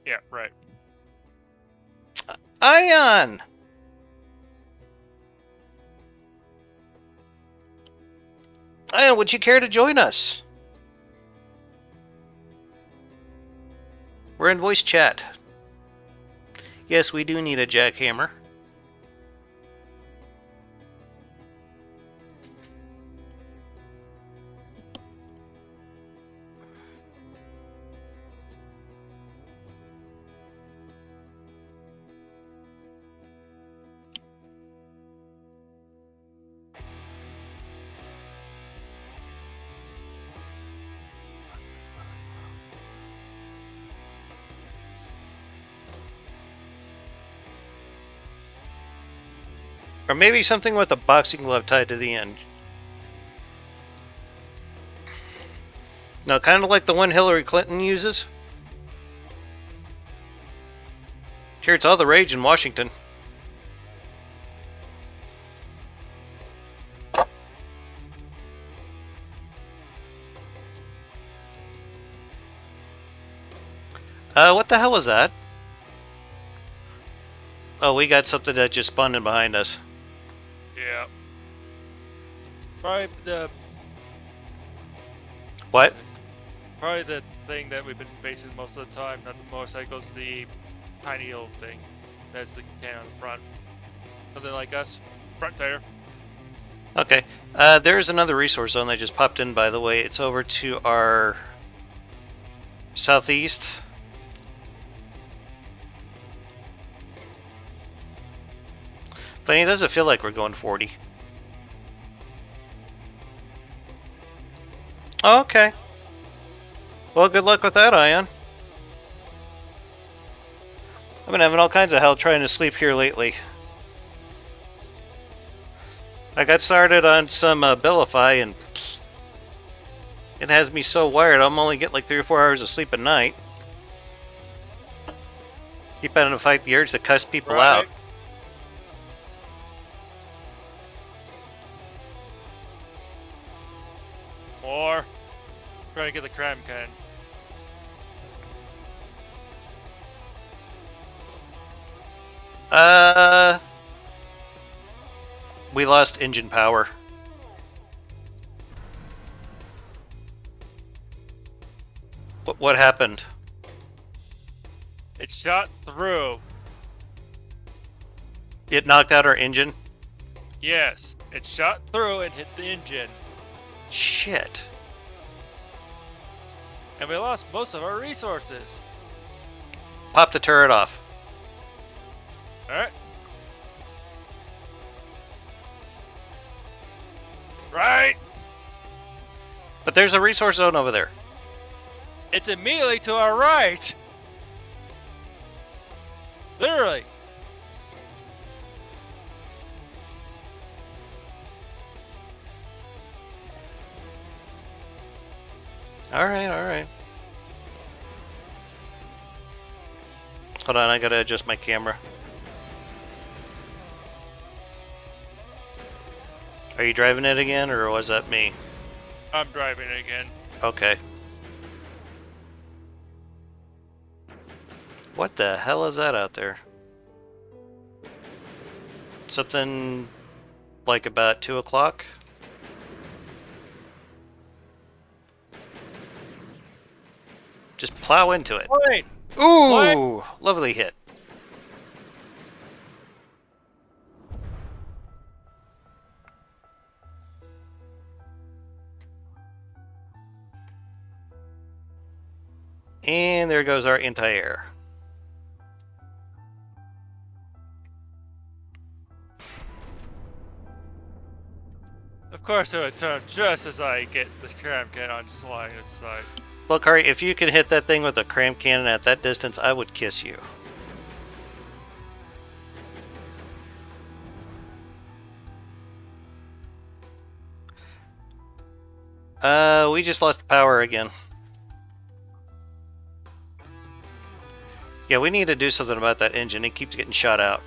Yeah, right. Ion! Ion, would you care to join us? We're in voice chat. Yes, we do need a jackhammer. Or maybe something with a boxing glove tied to the end. No, kind of like the one Hillary Clinton uses. Sure, it's all the rage in Washington. What the hell was that? Oh, we got something that just spawned in behind us. Yeah. Probably the What? Probably the thing that we've been facing most of the time, not the motorcycles, the tiny old thing. That's the can on the front. Something like us. Front tire. Okay. There's another resource zone that just popped in, by the way. It's over to our southeast. Funny, it doesn't feel like we're going 40. Okay. Well, good luck with that, Ion. I've been having all kinds of hell trying to sleep here lately. I got started on some Abilify, and it has me so wired I'm only getting like 3 or 4 hours of sleep a night. Keep having to fight the urge to cuss people out. Or try to get the cram can. We lost engine power. What happened? It shot through. It knocked out our engine? Yes, it shot through and hit the engine. Shit. And we lost most of our resources. Pop the turret off. Alright. Right! But there's a resource zone over there. It's immediately to our right! Literally. Alright, alright. Hold on, I gotta adjust my camera. Are you driving it again, or was that me? I'm driving it again. Okay. What the hell is that out there? Something like about 2 o'clock? Just plow into it. Wait! Ooh! What? Lovely hit. And there goes our anti-air. Of course it would turn just as I get the cram can on sliding aside. Look, Harry, if you could hit that thing with a cram cannon at that distance, I would kiss you. We just lost power again. Yeah, we need to do something about that engine. It keeps getting shot out.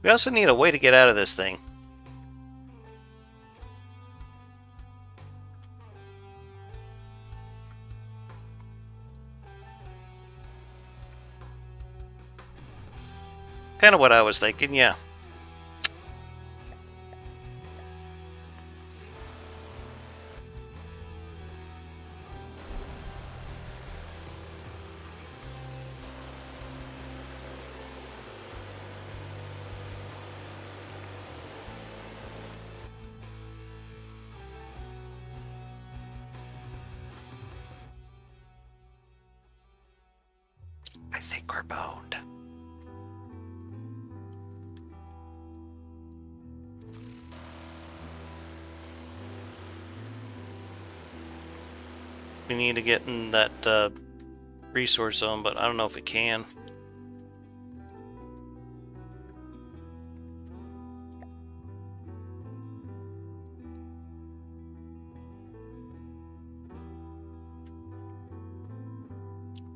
We also need a way to get out of this thing. Kind of what I was thinking, yeah. I think we're boned. We need to get in that resource zone, but I don't know if we can.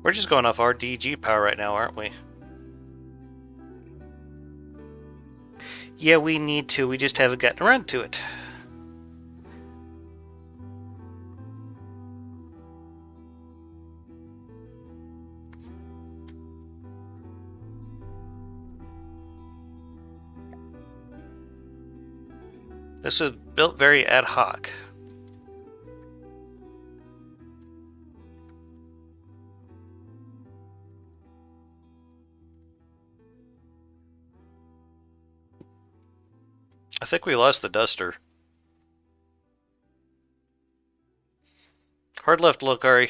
We're just going off our DG power right now, aren't we? Yeah, we need to. We just haven't gotten around to it. This was built very ad hoc. I think we lost the duster. Hard left, Lokari.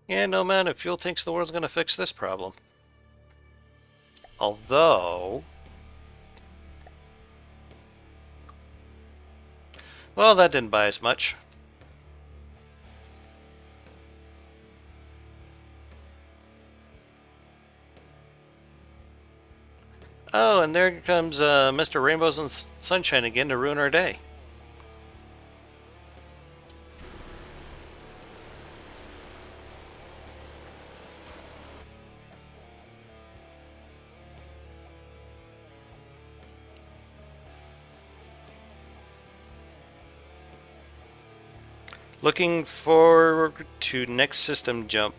Yeah, no amount of fuel thinks the world's gonna fix this problem. Although... well, that didn't buy as much. Oh, and there comes Mr. Rainbows and Sunshine again to ruin our day. Looking forward to next system jump.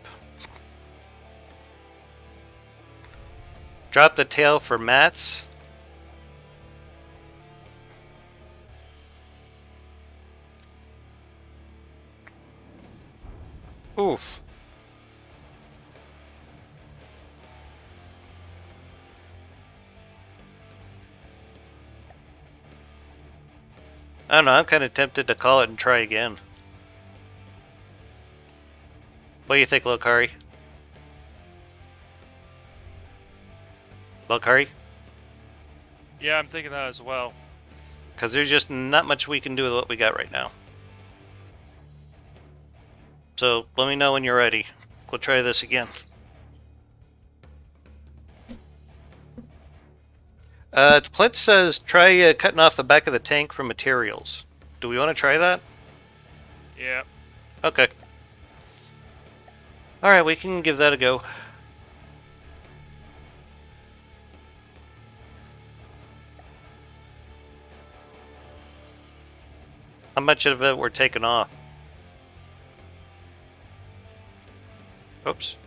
Drop the tail for mats. Oof. I don't know, I'm kind of tempted to call it and try again. What do you think, Lokari? Lokari? Yeah, I'm thinking that as well. Because there's just not much we can do with what we got right now. So let me know when you're ready. We'll try this again. Clint says try cutting off the back of the tank for materials. Do we want to try that? Yeah. Okay. Alright, we can give that a go. How much of it we're taking off? Oops.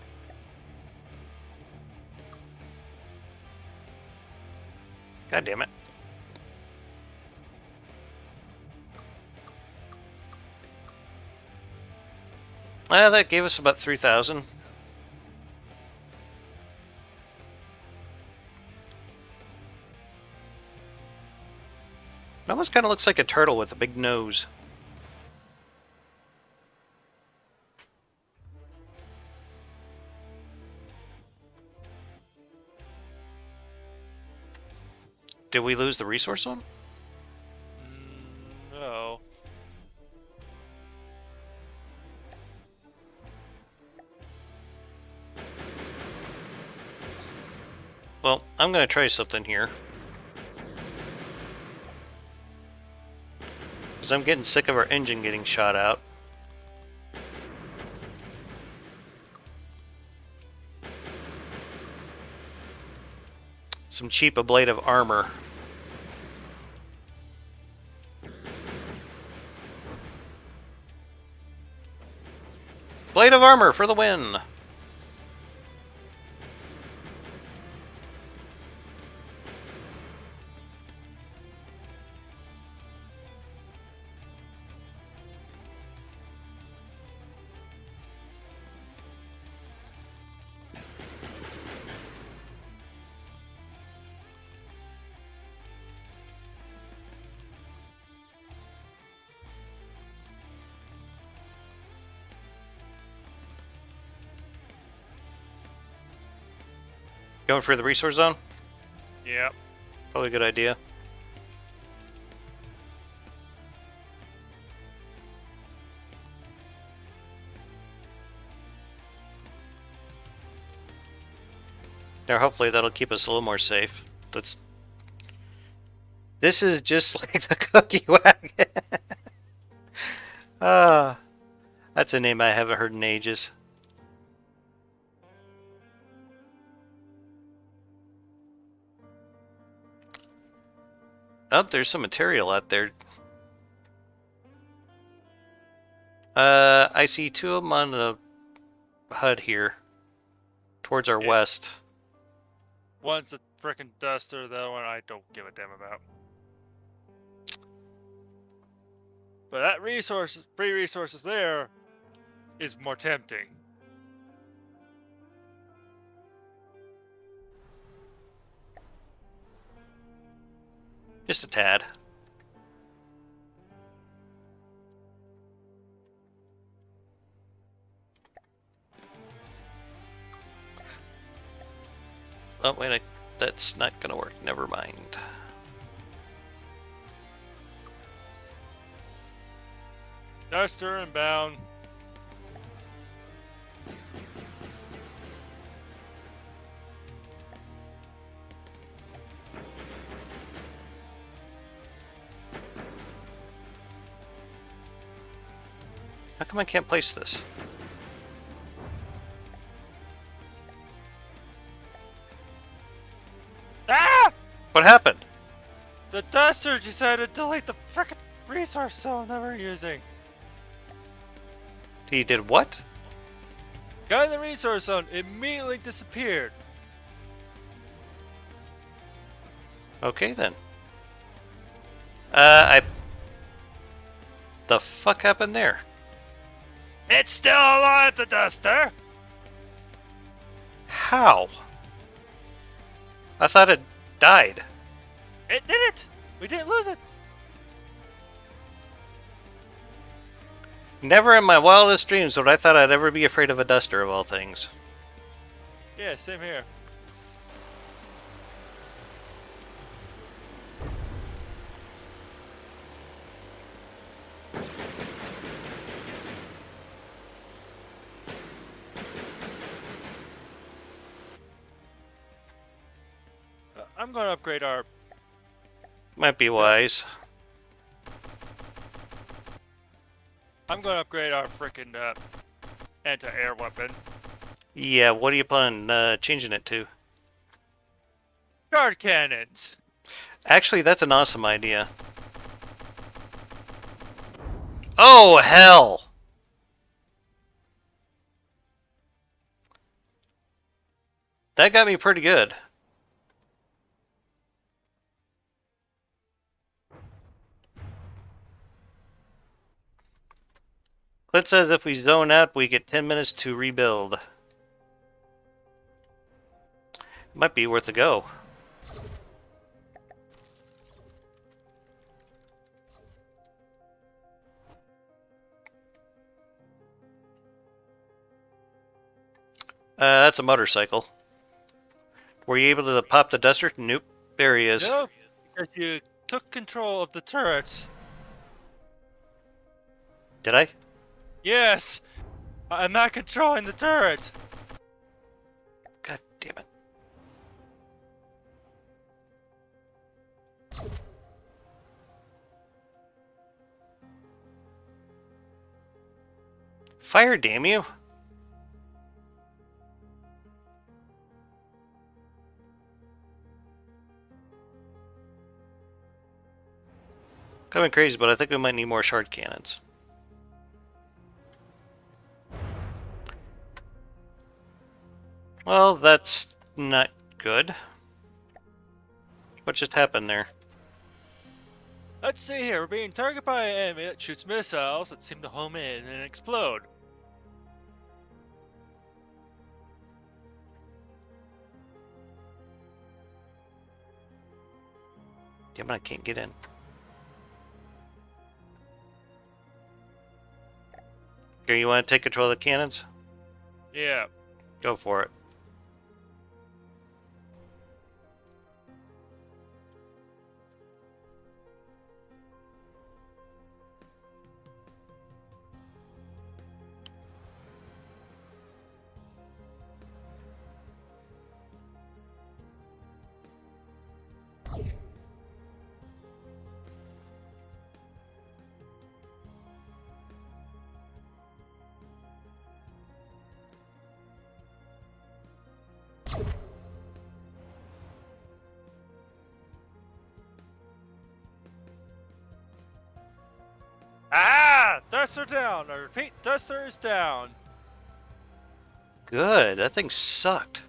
God damn it. Well, that gave us about 3,000. It almost kind of looks like a turtle with a big nose. Did we lose the resource one? No. Well, I'm going to try something here. Because I'm getting sick of our engine getting shot out. Some cheap ablative armor. Blade of armor for the win! Going for the resource zone? Yep. Probably a good idea. Now, hopefully that'll keep us a little more safe. This is just like the cookie wagon. That's a name I haven't heard in ages. Oh, there's some material out there. I see two of them on the HUD here, towards our west. One's a frickin' duster, the other one I don't give a damn about. But that free resources there, is more tempting. Just a tad. Oh, wait, that's not gonna work. Never mind. Duster inbound. How come I can't place this? Ah! What happened? The duster decided to delete the frickin' resource zone that we're using. He did what? Got in the resource zone, immediately disappeared. Okay then. I... The fuck happened there? It's still alive, the duster! How? I thought it died. It did it! We didn't lose it! Never in my wildest dreams would I thought I'd ever be afraid of a duster of all things. Yeah, same here. I'm gonna upgrade our... Might be wise. I'm gonna upgrade our frickin' anti-air weapon. Yeah, what are you planning changing it to? Guard cannons! Actually, that's an awesome idea. Oh, hell! That got me pretty good. Clint says if we zone out, we get 10 minutes to rebuild. Might be worth a go. That's a motorcycle. Were you able to pop the duster? Nope. There he is. Nope, because you took control of the turrets. Did I? Yes! I'm not controlling the turret! God damn it. Fire, damn you. Going crazy, but I think we might need more shard cannons. Well, that's not good. What just happened there? Let's see here, we're being targeted by an enemy that shoots missiles that seem to home in and explode. Damn it, I can't get in. Here, you want to take control of the cannons? Yeah. Go for it. Ah! Duster down! I repeat, Duster is down! Good. That thing sucked.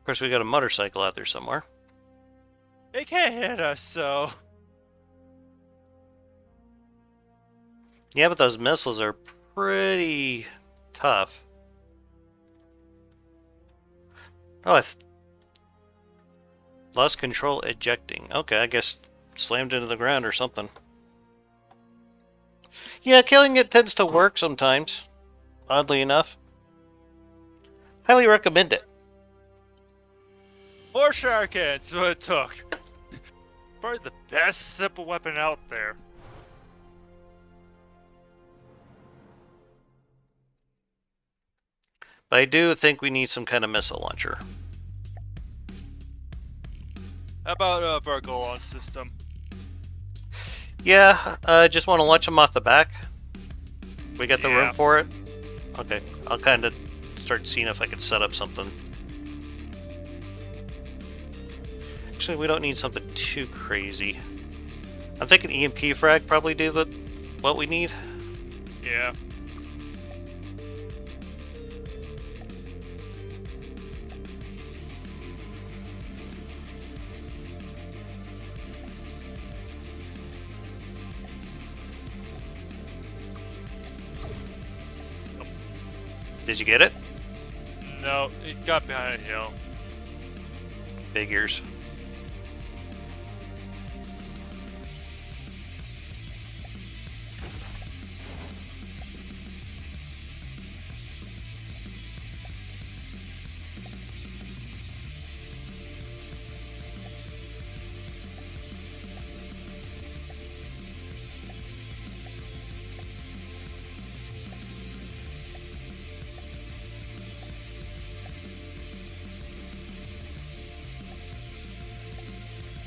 course, we got a motorcycle out there somewhere. It can't hit us, so... Yeah, but those missiles are pretty tough. Oh, I lost control ejecting. Okay, I guess slammed into the ground or something. Yeah, killing it tends to work sometimes, oddly enough. Highly recommend it. More shark ants, what it took. Probably the best simple weapon out there. But I do think we need some kind of missile launcher. How about a vertical launch system? Yeah, I just want to launch them off the back. We got the room Yeah. for it? Okay, I'll kind of start seeing if I can set up something. Actually, we don't need something too crazy. I'm thinking EMP frag probably do what we need. Yeah. Did you get it? No, it got behind a hill. Figures.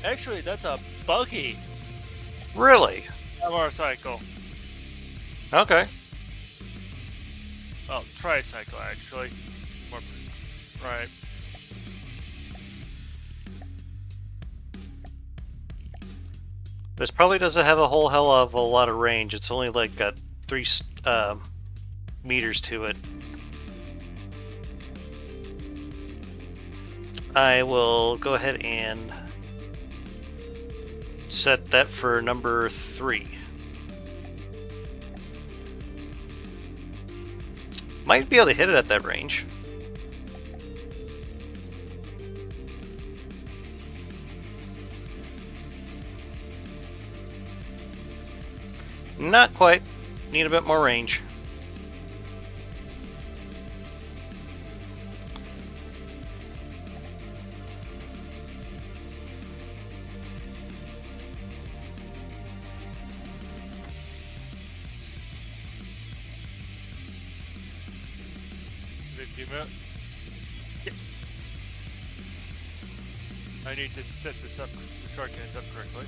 Actually, that's a buggy. Really? A motorcycle. Okay. Well, tricycle, actually. More, right. This probably doesn't have a whole hell of a lot of range. It's only like got 3 meters to it. I will go ahead and set that for number 3. Might be able to hit it at that range. Not quite. Need a bit more range. I need to set this up, the shark ends up correctly.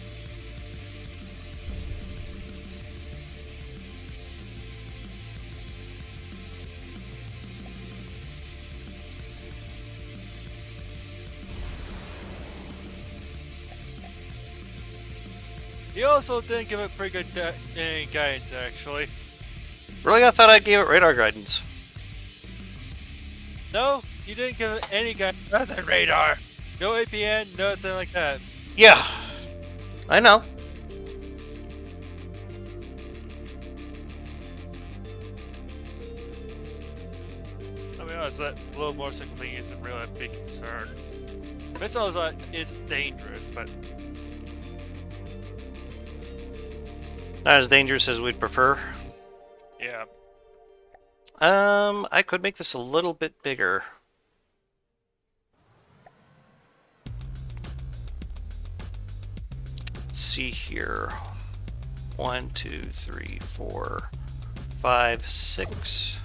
You also didn't give it pretty good guidance, actually. Really, I thought I gave it radar guidance. No, you didn't give it any guidance. Nothing radar. No APN, nothing like that. Yeah, I know. I mean, honestly, that little motorcycle thing isn't really a big concern. Missiles is dangerous, but Not as dangerous as we'd prefer. yeah. I could make this a little bit bigger. Let's see here. 1, 2, 3, 4, 5, 6.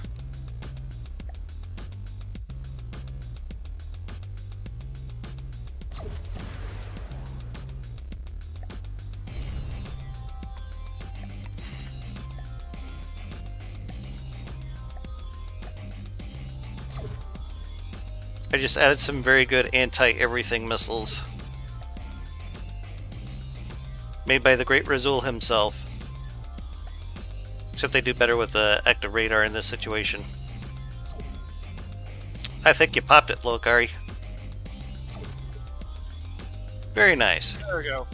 I just added some very good anti-everything missiles. Made by the great Razul himself. Except they do better with the active radar in this situation. I think you popped it, Lokari. Very nice. There we go.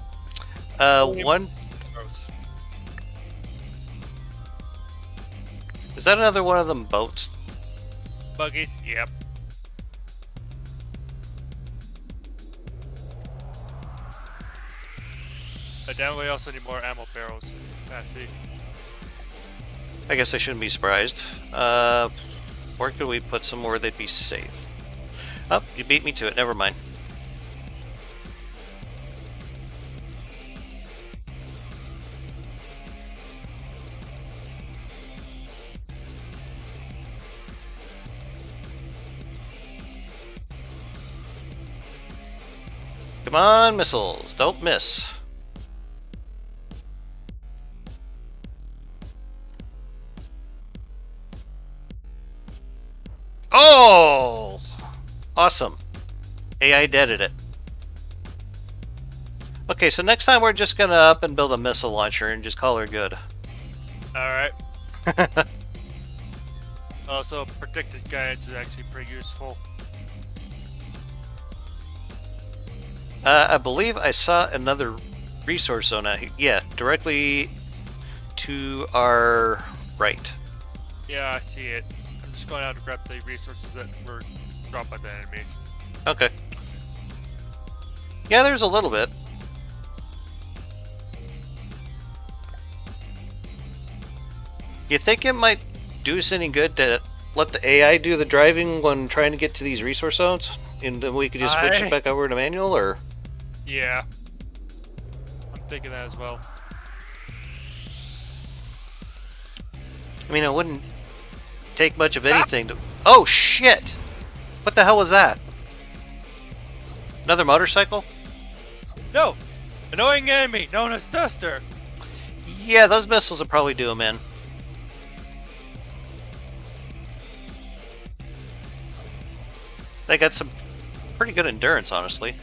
One. Gross. Is that another one of them boats? Buggies. Yep. But then we also need more ammo barrels. Capacity. I guess I shouldn't be surprised. Where could we put some more they'd be safe? Oh, you beat me to it. Never mind. Come on, missiles. Don't miss. Oh! Awesome. AI deaded it. Okay, so next time we're just gonna up and build a missile launcher and just call her good. Alright. Also, predicted guidance is actually pretty useful. I believe I saw another resource zone out here. Yeah, directly to our right. Yeah, I see it. I'm just going out to grab the resources that were dropped by the enemies. Okay. Yeah, there's a little bit. You think it might do us any good to let the AI do the driving when trying to get to these resource zones? And then we could just switch it back over to manual, or? Yeah. I'm thinking that as well. I mean, it wouldn't take much of anything to... Oh, shit! What the hell was that? Another motorcycle? No! Annoying enemy known as Duster! Yeah, those missiles will probably do him in. They got some pretty good endurance, honestly.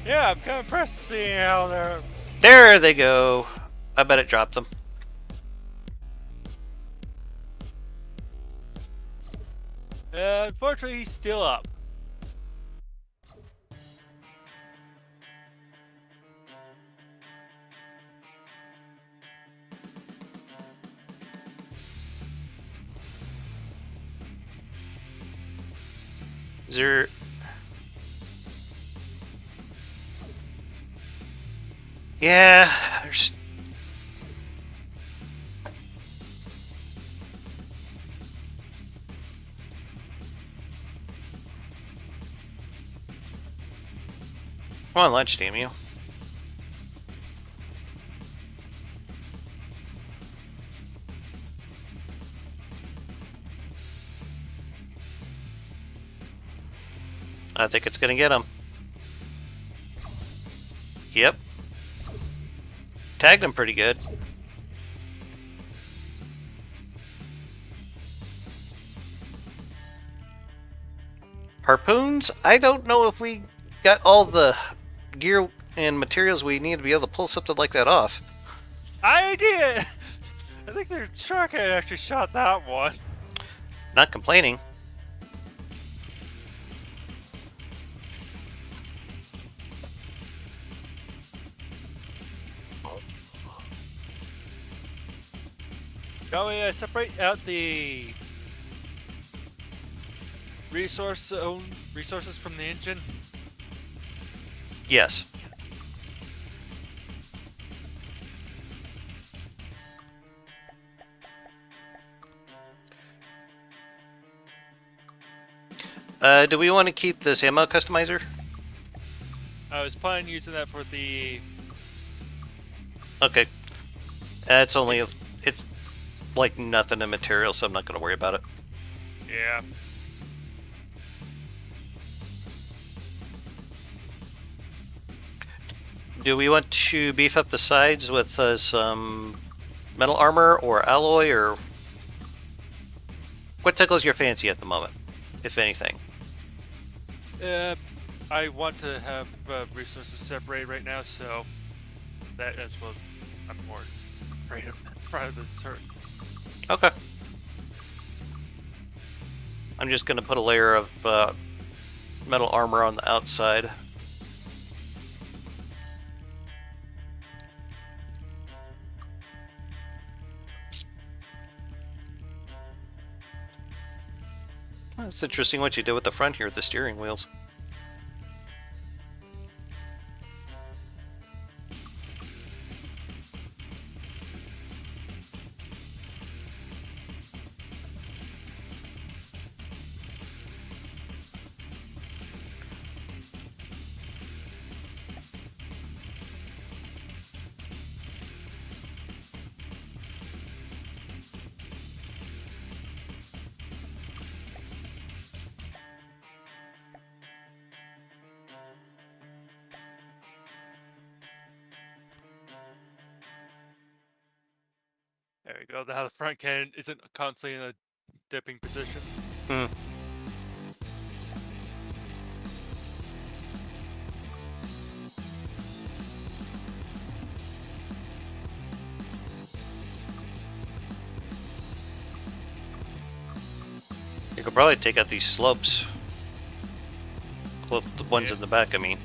Yeah, I'm kind of impressed seeing how they're... There they go. I bet it dropped them. Unfortunately, he's still up. Is there... Yeah, there's... Come on, lunch, damn you. I think it's gonna get him. Yep. Tagged him pretty good. Harpoons? I don't know if we got all the gear and materials we need to be able to pull something like that off. I did! I think their shark had actually shot that one. Not complaining. Shall we separate out the resources from the engine? Yes. Do we want to keep this ammo customizer? I was planning on using that for the... Okay. It's only... It's like nothing in material, so I'm not going to worry about it. Yeah. Do we want to beef up the sides with some metal armor or alloy, or... What tickles your fancy at the moment, if anything? I want to have resources separated right now, so that as well as I'm more afraid of rather than certain. Okay. I'm just going to put a layer of metal armor on the outside. That's interesting what you did with the front here with the steering wheels. There we go. Now the front cannon isn't constantly in a dipping position. Hmm. You could probably take out these slopes. Well, the ones in the back, I mean.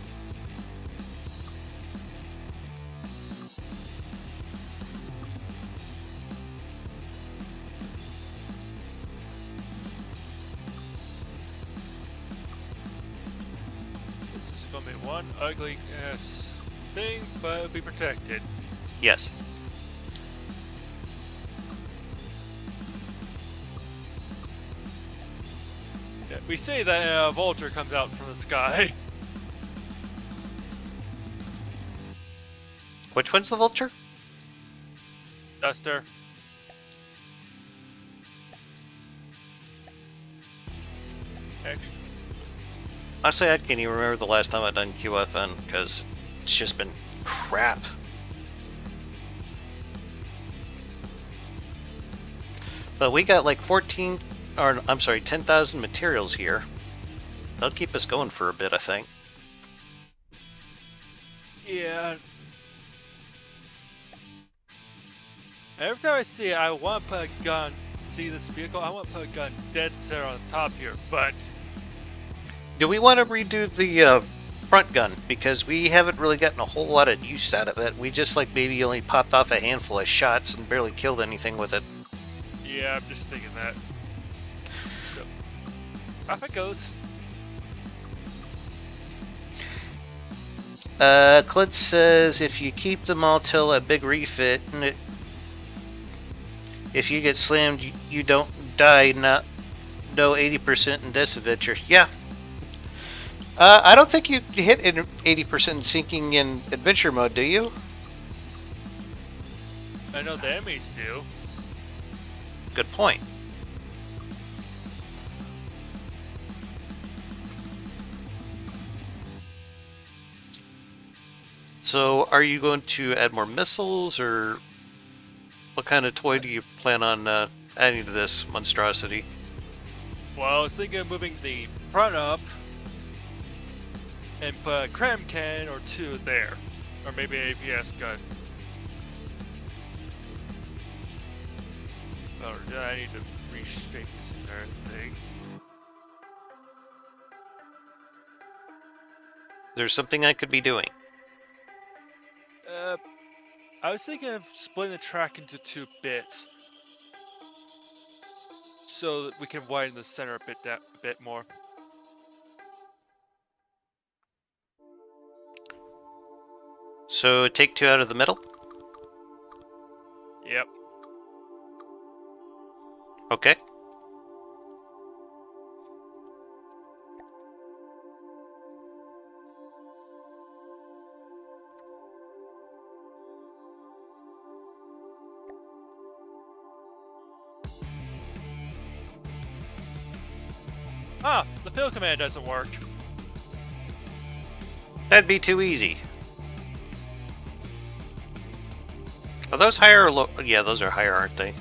This is gonna be one ugly ass thing, but it'll be protected. Yes. Yeah, we say that a vulture comes out from the sky. Which one's the vulture? Duster. Actually, Honestly, I can't even remember the last time I've done QFN, because it's just been crap. But we got like 10,000 materials here. That'll keep us going for a bit, I think. yeah. Every time I see it, I want to put a gun. See this vehicle? I want to put a gun dead center on the top here, but Do we want to redo the front gun? Because we haven't really gotten a whole lot of use out of it. We just like maybe only popped off a handful of shots and barely killed anything with it. yeah, I'm just thinking that. So, off it goes. Clint says if you keep them all till a big refit, and if you get slammed, you don't die. No 80% in this adventure. Yeah. I don't think you hit 80% sinking in adventure mode, do you? I know the enemies do. Good point. So, are you going to add more missiles, or what kind of toy do you plan on adding to this monstrosity? Well, I was thinking of moving the front up and put a cram cannon or two there. Or maybe an APS gun. Or do I need to reshape this entire thing? There's something I could be doing. I was thinking of splitting the track into 2 bits. So that we can widen the center a bit more. So, take 2 out of the middle? Yep. Okay. Ah, the field command doesn't work. That'd be too easy. Are those higher or low? Yeah, those are higher, aren't they?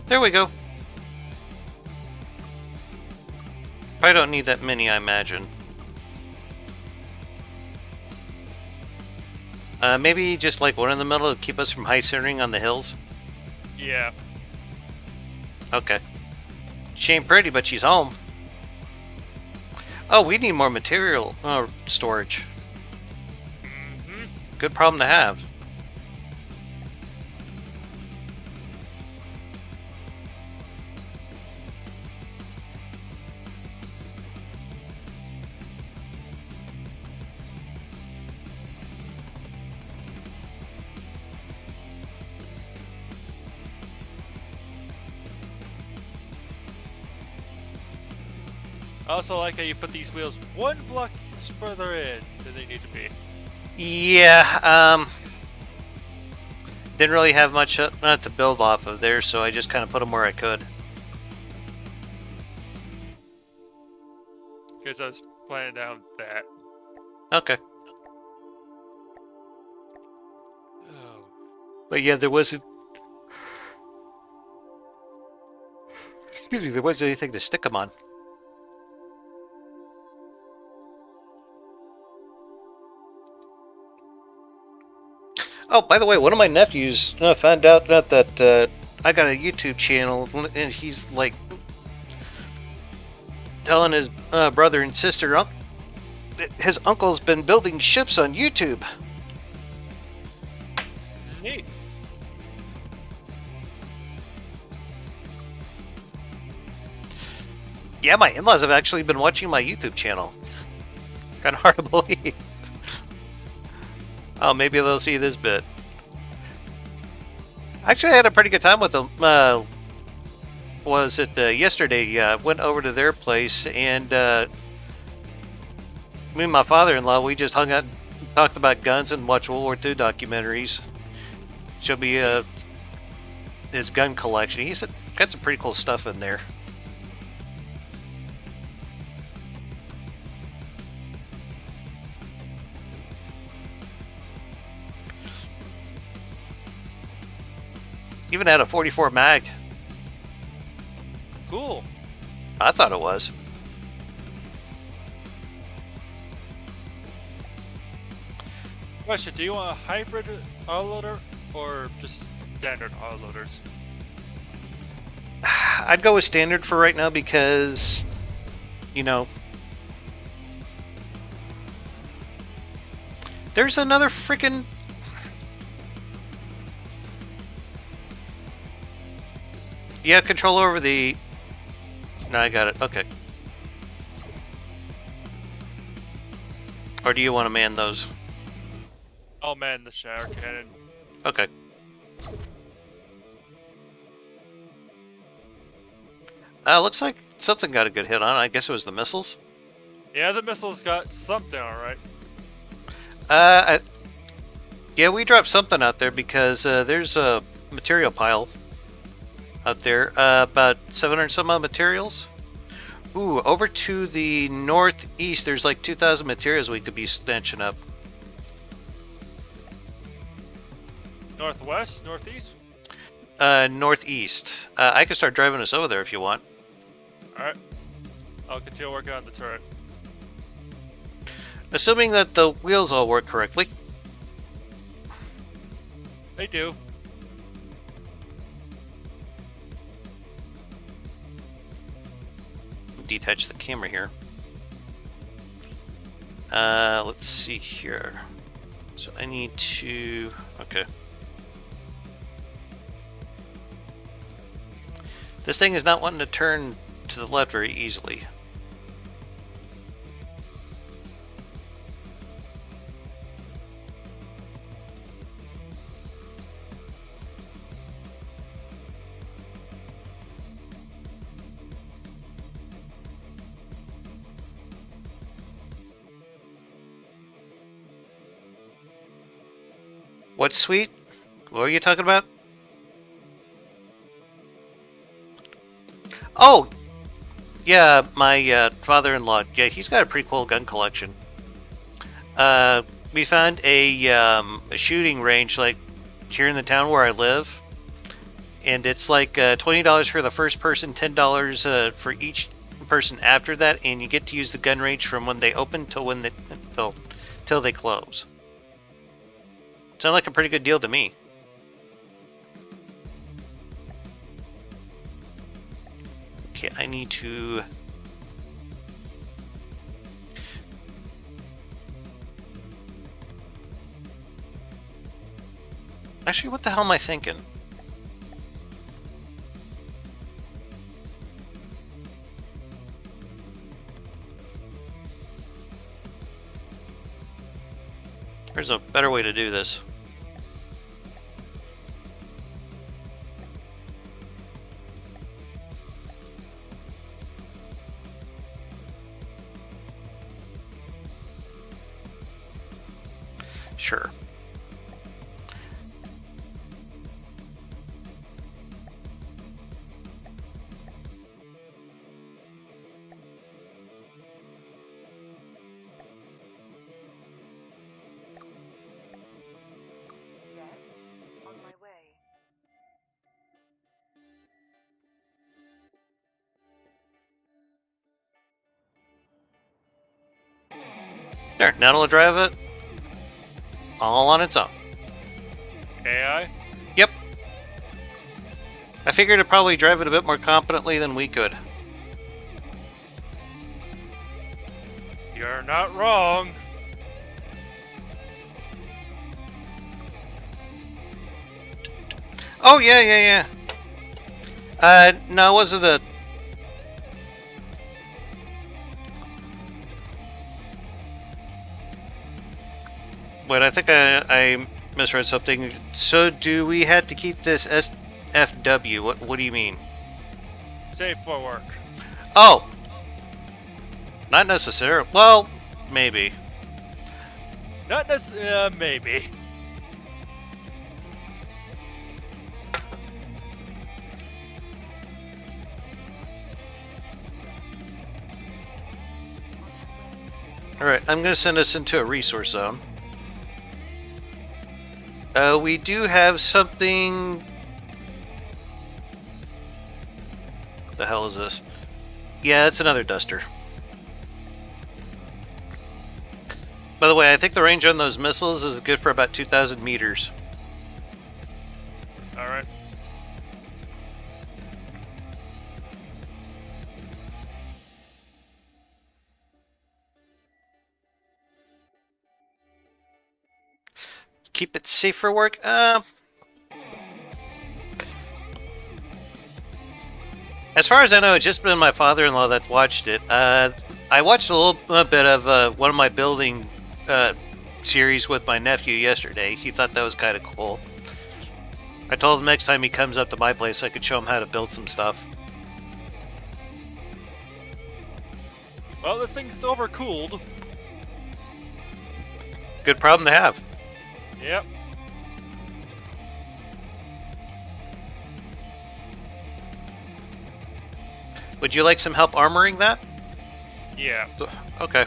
There we go. I don't need that many, I imagine. Maybe just like one in the middle to keep us from high centering on the hills. Yeah. Okay. She ain't pretty, but she's home. Oh, we need more material storage. Mm-hmm. Good problem to have. I also like how you put these wheels one block further in than they need to be. Yeah, didn't really have much to build off of there, so I just kind of put them where I could. Because I was planning down that. Okay. Oh. But yeah, there wasn't... Excuse me, there wasn't anything to stick them on. Oh, by the way, one of my nephews found out that I got a YouTube channel, and he's like telling his brother and sister his uncle's been building ships on YouTube. Neat. Yeah, my in-laws have actually been watching my YouTube channel. Kind of hard to believe. Oh, maybe they'll see this bit. Actually, I had a pretty good time with them. Was it yesterday? Went over to their place, and me and my father-in-law, we just hung out and talked about guns and watched World War II documentaries. Showed me his gun collection. He said, got some pretty cool stuff in there. Even had a 44 mag. Cool. I thought it was. Question, do you want a hybrid autoloader or just standard autoloaders? I'd go with standard for right now because, you know, there's another freaking... Yeah, control over the... No, I got it. Okay. Or do you want to man those? Oh man, the shower cannon. Okay. Looks like something got a good hit on. I guess it was the missiles. Yeah, the missiles got something alright. Yeah, we dropped something out there because there's a material pile out there. About 700 some odd materials. Ooh, over to the northeast, there's like 2,000 materials we could be snatching up. Northwest? Northeast? Northeast. I can start driving us over there if you want. Alright. I'll continue working on the turret. Assuming that the wheels all work correctly. They do. Detach the camera here. Let's see here. So I need to... Okay. This thing is not wanting to turn to the left very easily. What's sweet? What are you talking about? Oh! Yeah, my father-in-law, yeah, he's got a pretty cool gun collection. We found a shooting range, like, here in the town where I live. And it's like $20 for the first person, $10 for each person after that. And you get to use the gun range from when they open till when till they close. Sounds like a pretty good deal to me. Okay, I need to... Actually, what the hell am I thinking? There's a better way to do this. Sure. There, now it'll drive it all on its own. AI? Yep. I figured it'd probably drive it a bit more competently than we could. You're not wrong. Oh, yeah. No, it wasn't a... Wait, I think I misread something. So do we have to keep this SFW? What do you mean? Safe for work. Oh! Not necessarily. Well, maybe. Not maybe. Alright, I'm going to send us into a resource zone. We do have something... What the hell is this? Yeah, it's another duster. By the way, I think the range on those missiles is good for about 2,000 meters. Alright. Keep it safe for work? As far as I know, it's just been my father-in-law that's watched it. I watched a little bit of one of my building series with my nephew yesterday. He thought that was kind of cool. I told him next time he comes up to my place, I could show him how to build some stuff. Well, this thing's overcooled. Good problem to have. Yep. Would you like some help armoring that? Yeah. Okay.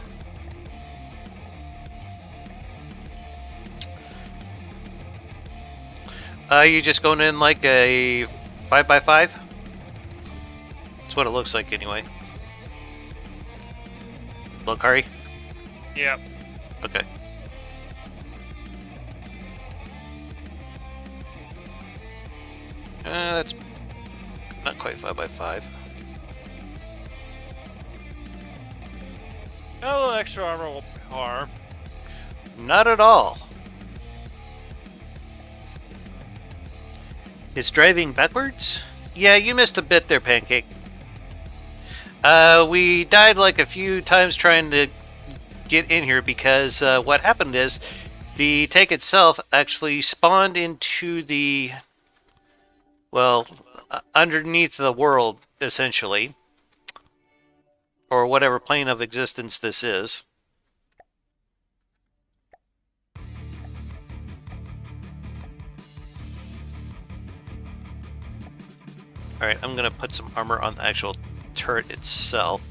You just going in like a 5x5? That's what it looks like anyway. Look, Harry? Yep. Okay. That's not quite 5x5. A little extra armor will harm. Not at all. It's driving backwards? Yeah, you missed a bit there, Pancake. We died like a few times trying to get in here because what happened is the tank itself actually spawned into the, well, underneath the world, essentially. Or whatever plane of existence this is. Alright, I'm gonna put some armor on the actual turret itself.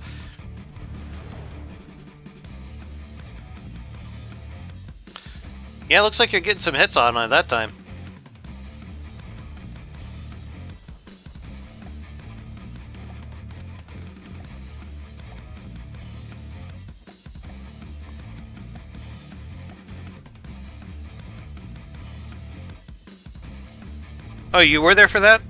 Yeah, looks like you're getting some hits on it that time. Oh, you were there for that?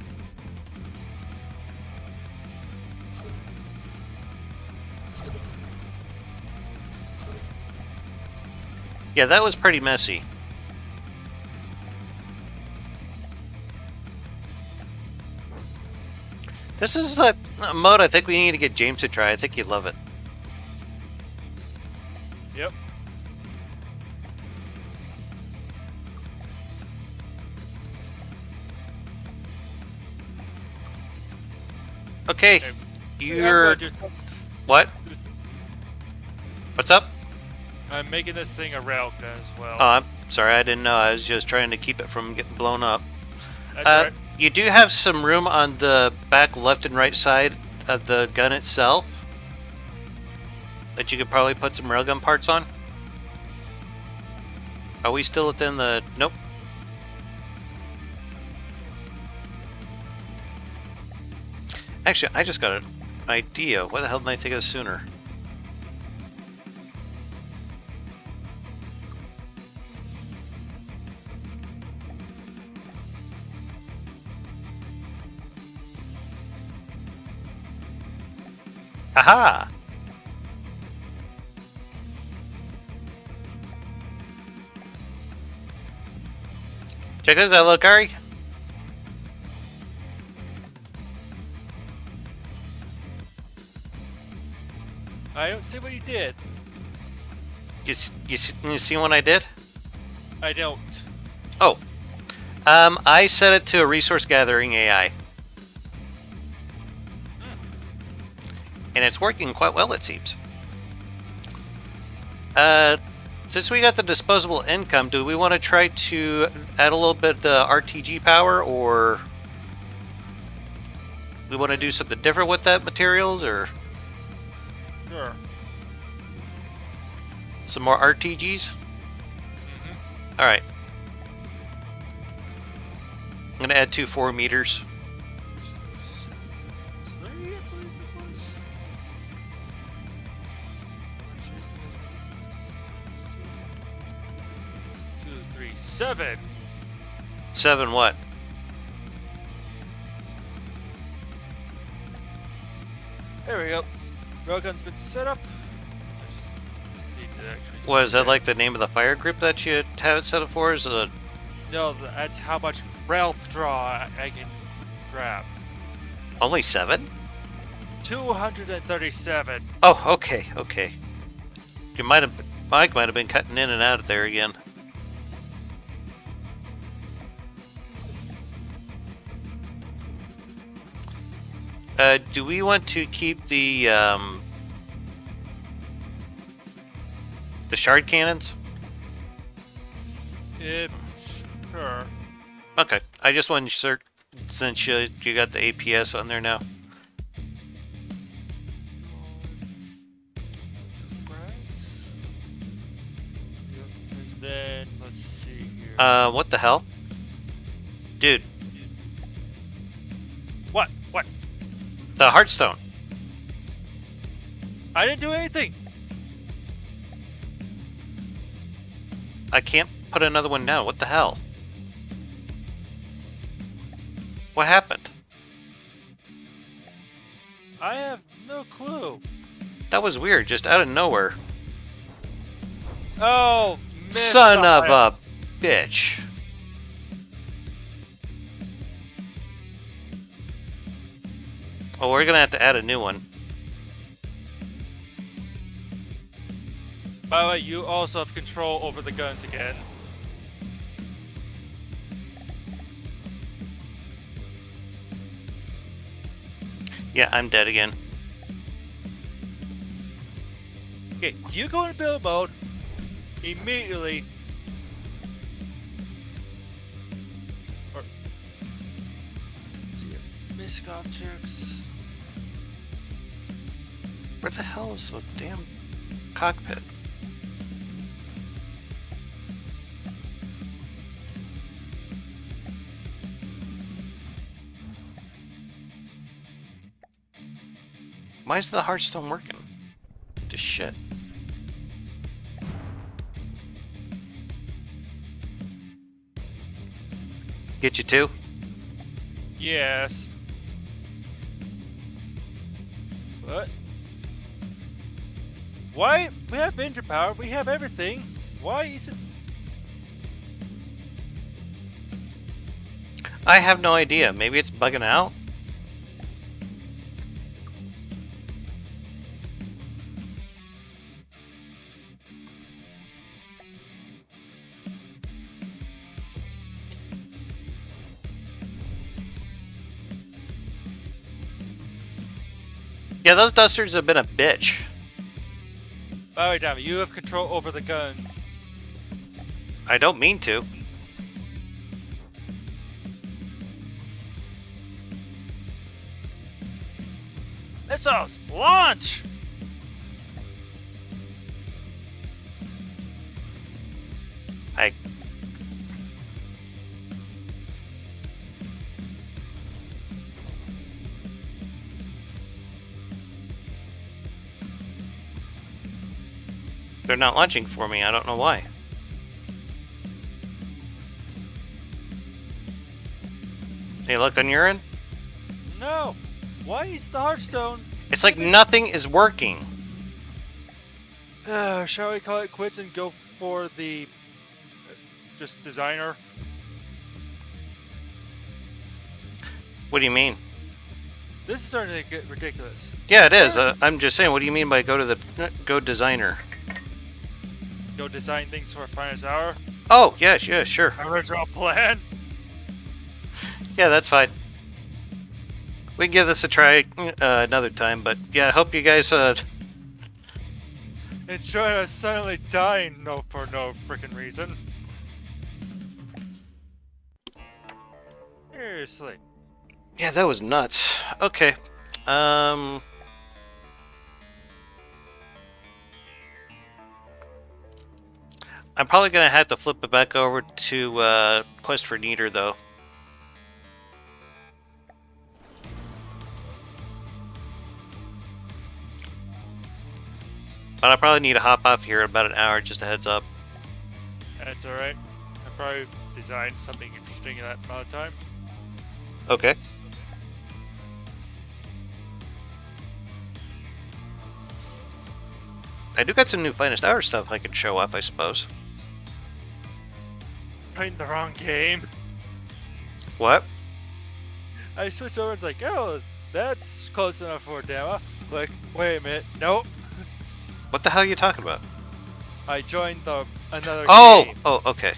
Yeah, that was pretty messy. This is a mode I think we need to get James to try. I think he'd love it. Yep. Okay, Hey, you're... just- What? What's up? I'm making this thing a railgun as well. Oh, I'm sorry, I didn't know. I was just trying to keep it from getting blown up. That's right. You do have some room on the back left and right side of the gun itself that you could probably put some railgun parts on. Are we still within the... Nope. Actually, I just got an idea. Why the hell didn't I think of this sooner? Aha! Check this out, look, Ari. I don't see what you did. You see what I did? I don't. Oh. I set it to a resource gathering AI. And it's working quite well, it seems. Since we got the disposable income, do we want to try to add a little bit RTG power, or we want to do something different with that materials, or Sure. some more RTGs? All right. I'm gonna add 2 4 meters. Seven. 7 what? There we go. Railgun's been set up. I just need to actually What is that, set- like the name of the fire group that you have it set up for? Is it No, that's how much rail draw I can grab. only 7? 237. Oh, okay, okay. You Mike might have been cutting in and out of there again. Do we want to keep the shard cannons? Sure. Okay, I just wanted to search since you got the APS on there now. And then let's see here. What the hell? Dude, What? What? the Heartstone. I didn't do anything. I can't put another one down. What the hell? What happened? I have no clue. That was weird, just out of nowhere. Oh, Son of missile. a bitch. Oh, we're gonna have to add a new one. By the way, you also have control over the guns again. Yeah, I'm dead again. Okay, you go into build mode immediately. Or let's see here. Misc objects. Where the hell is the damn cockpit? Why is the Hearthstone working? Just shit. Get you too? Yes. What? Why? We have engine power. We have everything. Why is it? I have no idea. Maybe it's bugging out? Yeah, those dusters have been a bitch. By the way, Dama, you have control over the gun. I don't mean to. Missiles, launch! I... They're not launching for me. I don't know why. Hey, look on your end? No. Why is the Hearthstone? It's like nothing is working. Shall we call it quits and go for the just designer? What do you mean? This is starting to get ridiculous. Yeah, it is. I'm just saying, what do you mean by go designer? Go design things for finance hour. Oh, yeah, sure. Original plan. Yeah, that's fine. We can give this a try another time, but yeah, I hope you guys Enjoy us suddenly dying for no freaking reason. Seriously. yeah, that was nuts. Okay. I'm probably gonna have to flip it back over to Quest for Neater, though. But I probably need to hop off here in about an hour, just a heads up. That's alright. I probably designed something interesting in that amount of time. Okay. I do got some new Finest Hour stuff I can show off, I suppose. Playing the wrong game. What? I switched over and it's like, oh, that's close enough for Dama. Like, wait a minute. Nope. What the hell are you talking about? I joined another Oh! game. Oh, okay.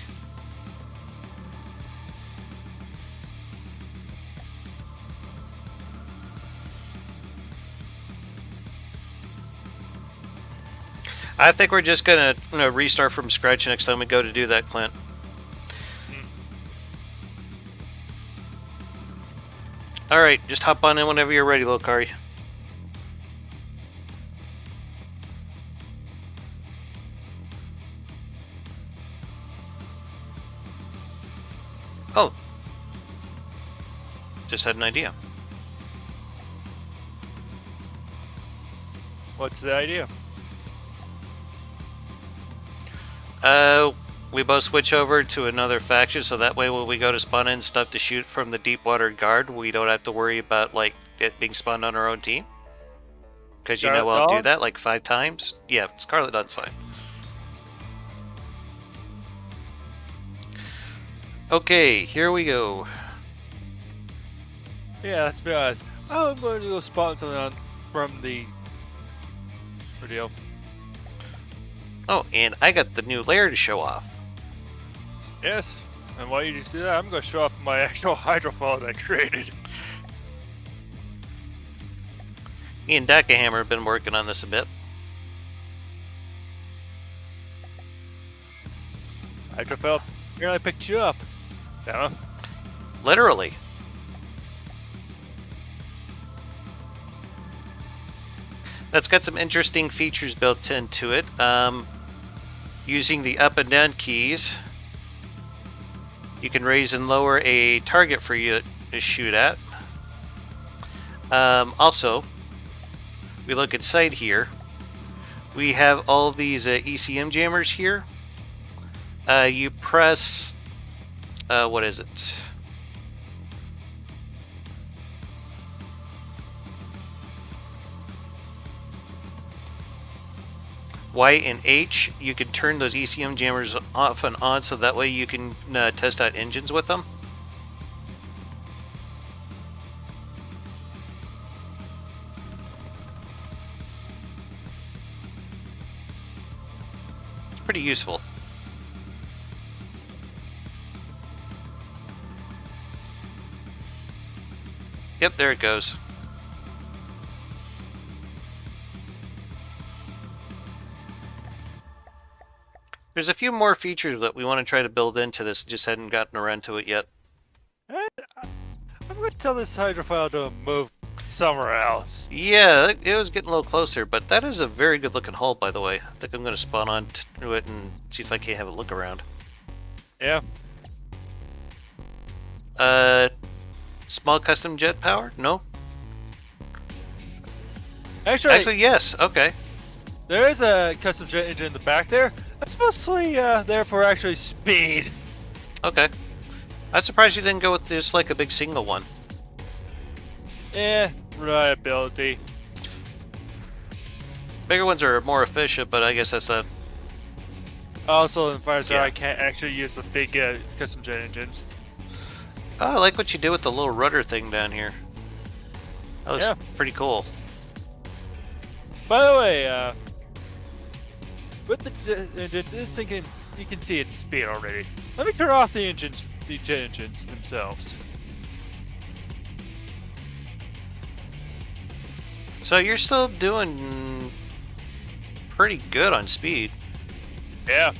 I think we're just gonna restart from scratch next time we go to do that, Clint. Alright, just hop on in whenever you're ready, Lokari. Oh. Just had an idea. What's the idea? We both switch over to another faction, so that way when we go to spawn in stuff to shoot from the Deepwater Guard, we don't have to worry about, like, it being spawned on our own team. Because you know I'll do that, like, 5 times. Yeah, Scarlet Dawn's fine. Okay, here we go. Yeah, let's be honest. I'm going to go spawn something from the video. Oh, and I got the new lair to show off. Yes, and while you just do that, I'm going to show off my actual hydrofoil that I created. Me and Dakahammer have been working on this a bit. Hydrofoil nearly picked you up. Dama. Literally. That's got some interesting features built into it. Using the up and down keys, you can raise and lower a target for you to shoot at. Also, we look inside here. We have all these ECM jammers here. You press, what is it? Y and H, you can turn those ECM jammers off and on, so that way you can test out engines with them. It's pretty useful. Yep, there it goes. There's a few more features that we want to try to build into this, just hadn't gotten around to it yet. I'm going to tell this hydrofoil to move somewhere else. Yeah, it was getting a little closer, but that is a very good looking hull, by the way. I think I'm going to spawn on to it and see if I can't have a look around. Yeah. Small custom jet power? No? Actually, Yes. Okay. there is a custom jet engine in the back there. That's mostly there for actually speed. Okay. I'm surprised you didn't go with just like a big single one. Reliability. Bigger ones are more efficient, but I guess that's a... Also, in Firestar, Yeah. I can't actually use the big custom jet engines. Oh, I like what you did with the little rudder thing down here. That looks pretty cool. By the way, with the jet engines, this thing you can see its speed already. Let me turn off the engines, the jet engines themselves. So you're still doing pretty good on speed. Yeah.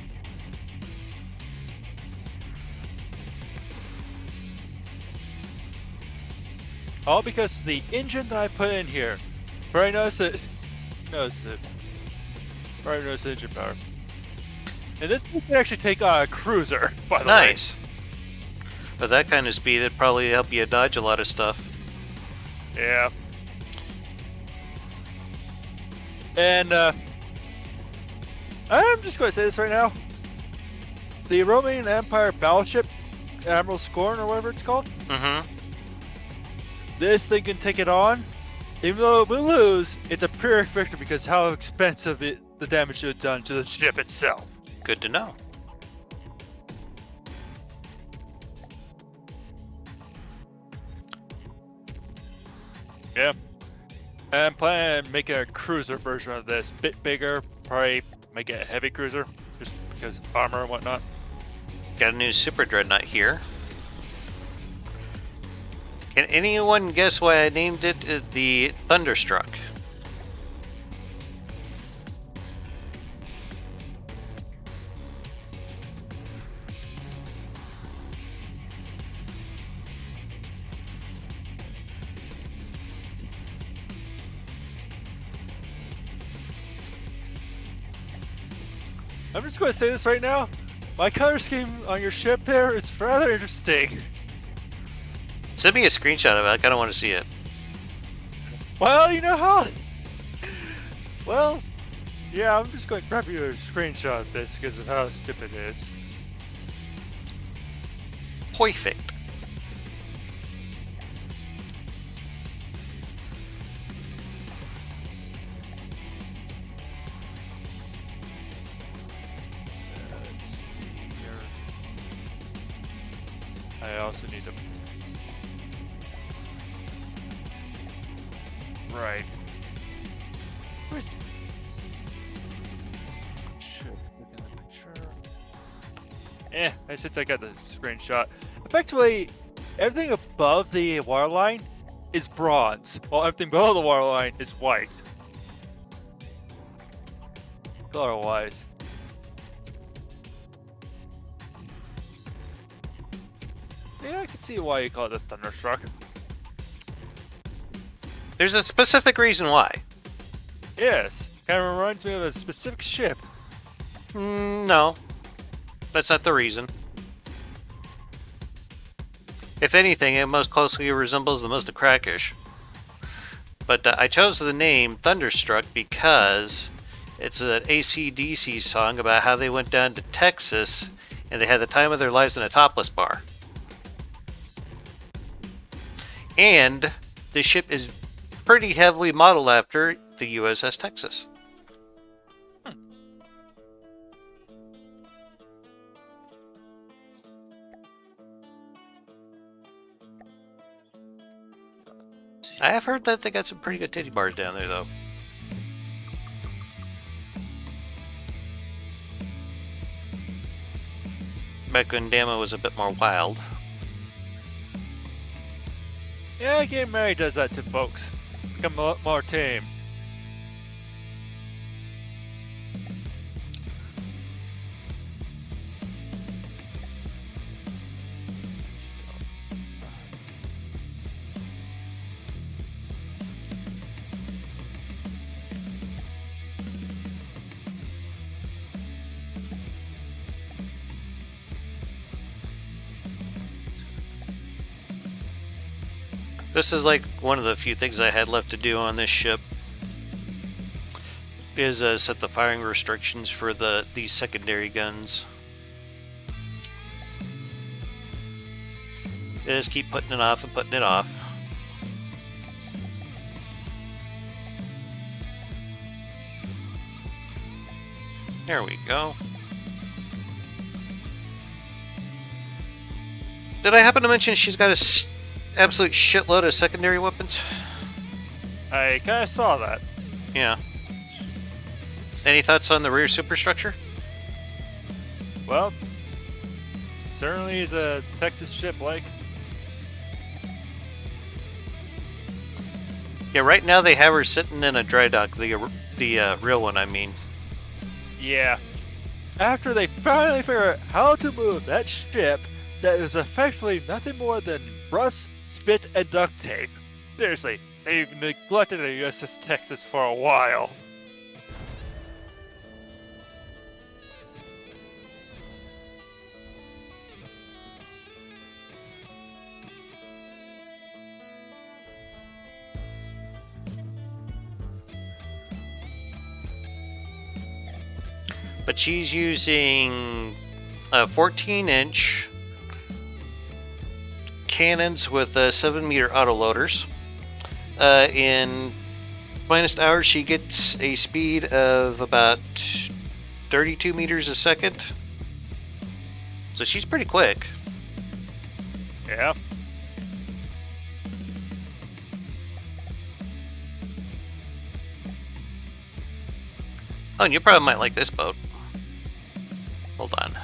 All because of the engine that I put in here. Probably notice it. Probably notice the engine power. And this can actually take a cruiser, by the way. Nice. But that kind of speed, it'd probably help you dodge a lot of stuff. Yeah. And I'm just going to say this right now. The Roman Empire battleship, Admiral Scorn or whatever it's called, Mm-hmm. this thing can take it on. Even though it will lose, it's a pyrrhic victory because how expensive the damage it's done to the ship itself. Good to know. Yeah. And I'm planning on making a cruiser version of this. Bit bigger, probably make it a heavy cruiser, just because armor and whatnot. Got a new Super Dreadnought here. Can anyone guess why I named it the Thunderstruck? I'm just going to say this right now. My color scheme on your ship there is rather interesting. Send me a screenshot of it. I kind of want to see it. Well, you know how... Well, yeah, I'm just going to grab you a screenshot of this because of how stupid it is. Perfect. Let's see here. I also need to... Right. Where's... Should look in the picture. Since I got the screenshot. Effectively, everything above the waterline is bronze, while everything below the waterline is white. Color-wise. Yeah, I can see why you call it a Thunderstruck. There's a specific reason why. Yes, kind of reminds me of a specific ship. No. That's not the reason. If anything, it most closely resembles the most Krakish. But I chose the name Thunderstruck because it's an AC/DC song about how they went down to Texas and they had the time of their lives in a topless bar. And the ship is pretty heavily modeled after the USS Texas. I have heard that they got some pretty good titty bars down there, though. Back when Dama was a bit more wild. Yeah, getting married does that to folks. Become a lot more tame. This is like one of the few things I had left to do on this ship. Is set the firing restrictions for these secondary guns. Just keep putting it off and putting it off. There we go. Did I happen to mention she's got a absolute shitload of secondary weapons? I kind of saw that. Yeah. Any thoughts on the rear superstructure? Well, certainly is a Texas ship like. Yeah, right now they have her sitting in a dry dock. The real one, I mean. Yeah. After they finally figure out how to move that ship that is effectively nothing more than rust, spit, and duct tape. Seriously, they've neglected the USS Texas for a while. But she's using 14-inch cannons with 7-meter autoloaders. In finest hours, she gets a speed of about 32 meters a second. So she's pretty quick. Yeah. Oh, and you probably might like this boat. Hold on.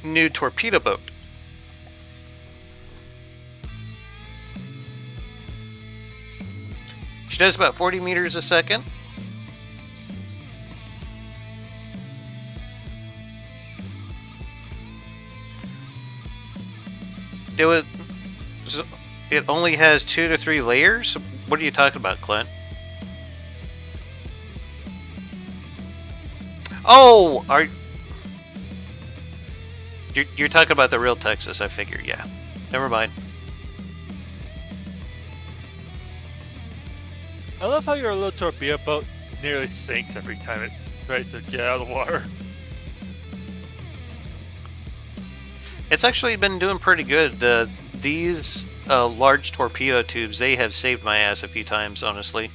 New torpedo boat. She does about 40 meters a second. It only has 2 to 3 layers? What are you talking about, Clint? Oh! You're talking about the real Texas, I figure, yeah. Never mind. I love how your little torpedo boat nearly sinks every time it tries to get out of the water. It's actually been doing pretty good. These large torpedo tubes, they have saved my ass a few times, honestly.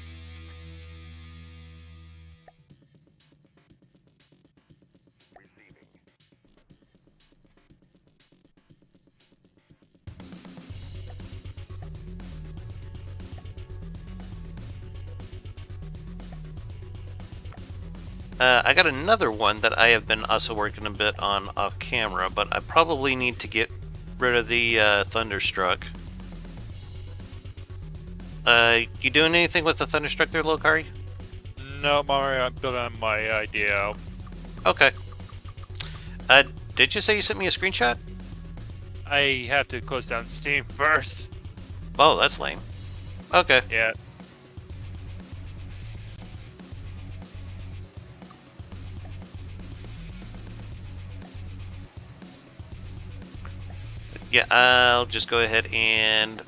I got another one that I have been also working a bit on off camera, but I probably need to get rid of the Thunderstruck. You doing anything with the Thunderstruck there, Lokari? No, Mario, I'm building on my idea. Okay. Did you say you sent me a screenshot? I have to close down Steam first. Oh, that's lame. Okay. Yeah. Yeah, I'll just go ahead and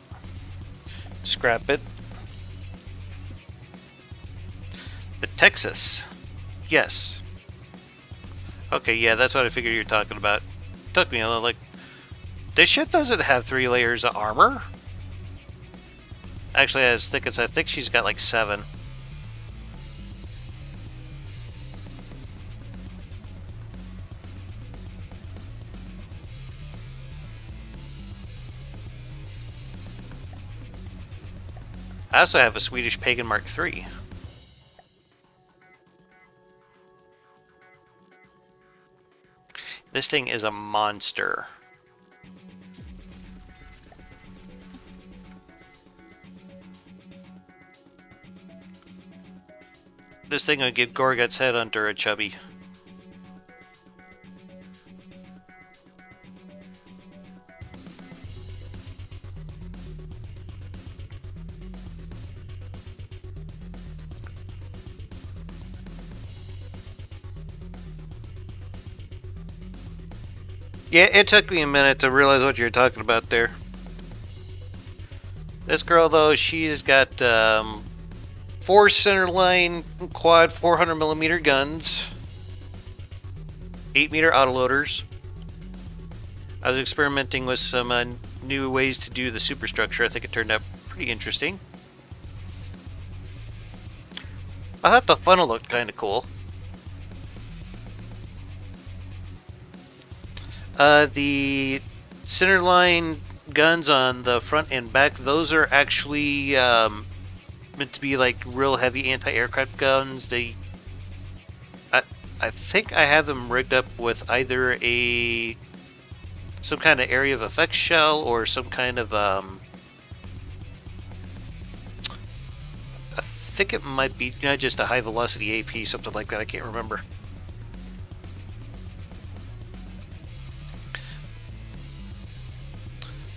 scrap it. The Texas. Yes. Okay, yeah, that's what I figured you were talking about. Took me a little, like, this shit doesn't have 3 layers of armor. Actually, as thick as I think she's got like 7. I also have a Swedish Pagan Mark III. This thing is a monster. This thing would give Gorgut's headhunter a chubby. Yeah, it took me a minute to realize what you're talking about there. This girl, though, she's got 4 centerline quad 400mm guns, 8-meter autoloaders. I was experimenting with some new ways to do the superstructure. I think it turned out pretty interesting. I thought the funnel looked kind of cool. The centerline guns on the front and back, those are actually meant to be like real heavy anti-aircraft guns. I think I have them rigged up with either some kind of area of effect shell or some kind of I think it might be just a high velocity AP, something like that. I can't remember.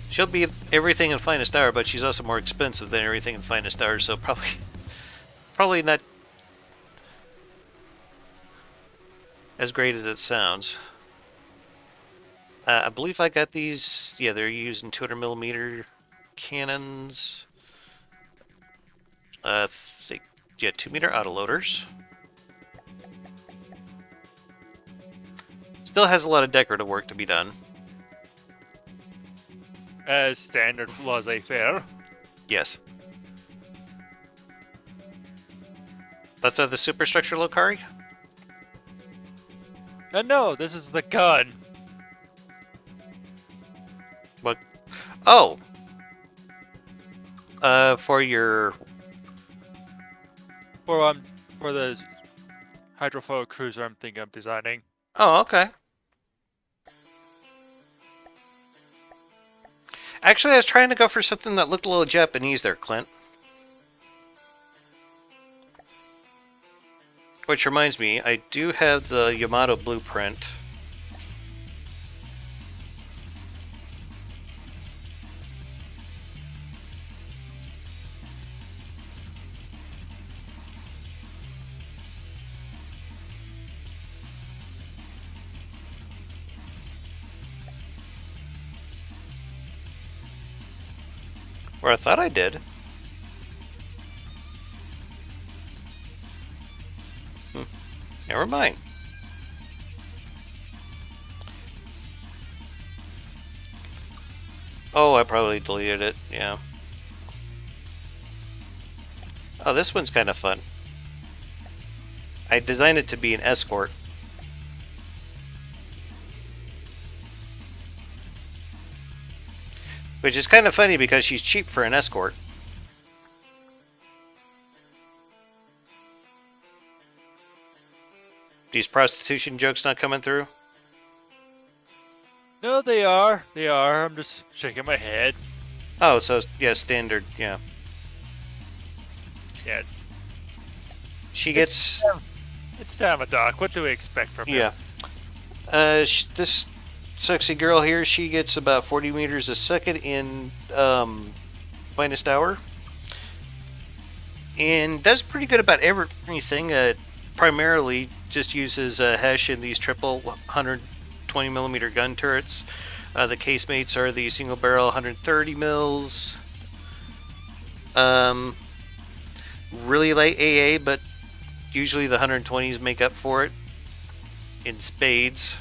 She'll be everything in finest hour, but she's also more expensive than everything in finest hour, so probably not as great as it sounds. I believe I got these. Yeah, they're using 200mm cannons. Yeah, 2-meter autoloaders. Still has a lot of decorative work to be done. As standard laissez-faire. Yes. That's the superstructure, Lokari? No, this is the gun. What? Oh! For your... For the hydrophobic cruiser I'm thinking of designing. Oh, okay. Actually, I was trying to go for something that looked a little Japanese there, Clint. Which reminds me, I do have the Yamato blueprint. Or I thought I did. Never mind. Oh, I probably deleted it, yeah. Oh, this one's kind of fun. I designed it to be an escort. Which is kind of funny because she's cheap for an escort. These prostitution jokes not coming through? No, they are. They are. I'm just shaking my head. Oh, so, yeah, standard, yeah. Yeah, it's... She gets... It's Dama, Doc. What do we expect from her? Yeah. This sexy girl here, she gets about 40 meters a second in finest hour. And does pretty good about everything. Primarily just uses Hesh in these triple 120mm gun turrets. The casemates are the single barrel 130 mils. Really light AA, but usually the 120s make up for it in spades.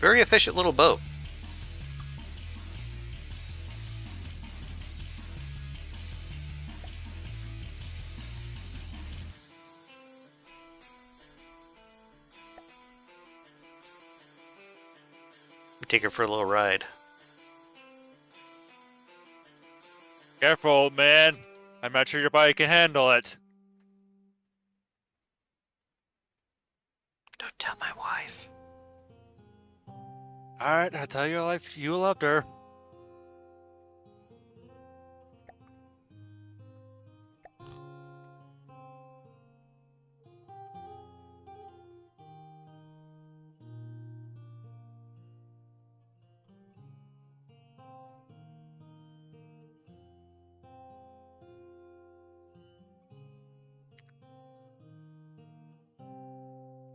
Very efficient little boat. Take her for a little ride. Careful, old man. I'm not sure your body can handle it. Don't tell my wife. Alright, I'll tell your life you loved her.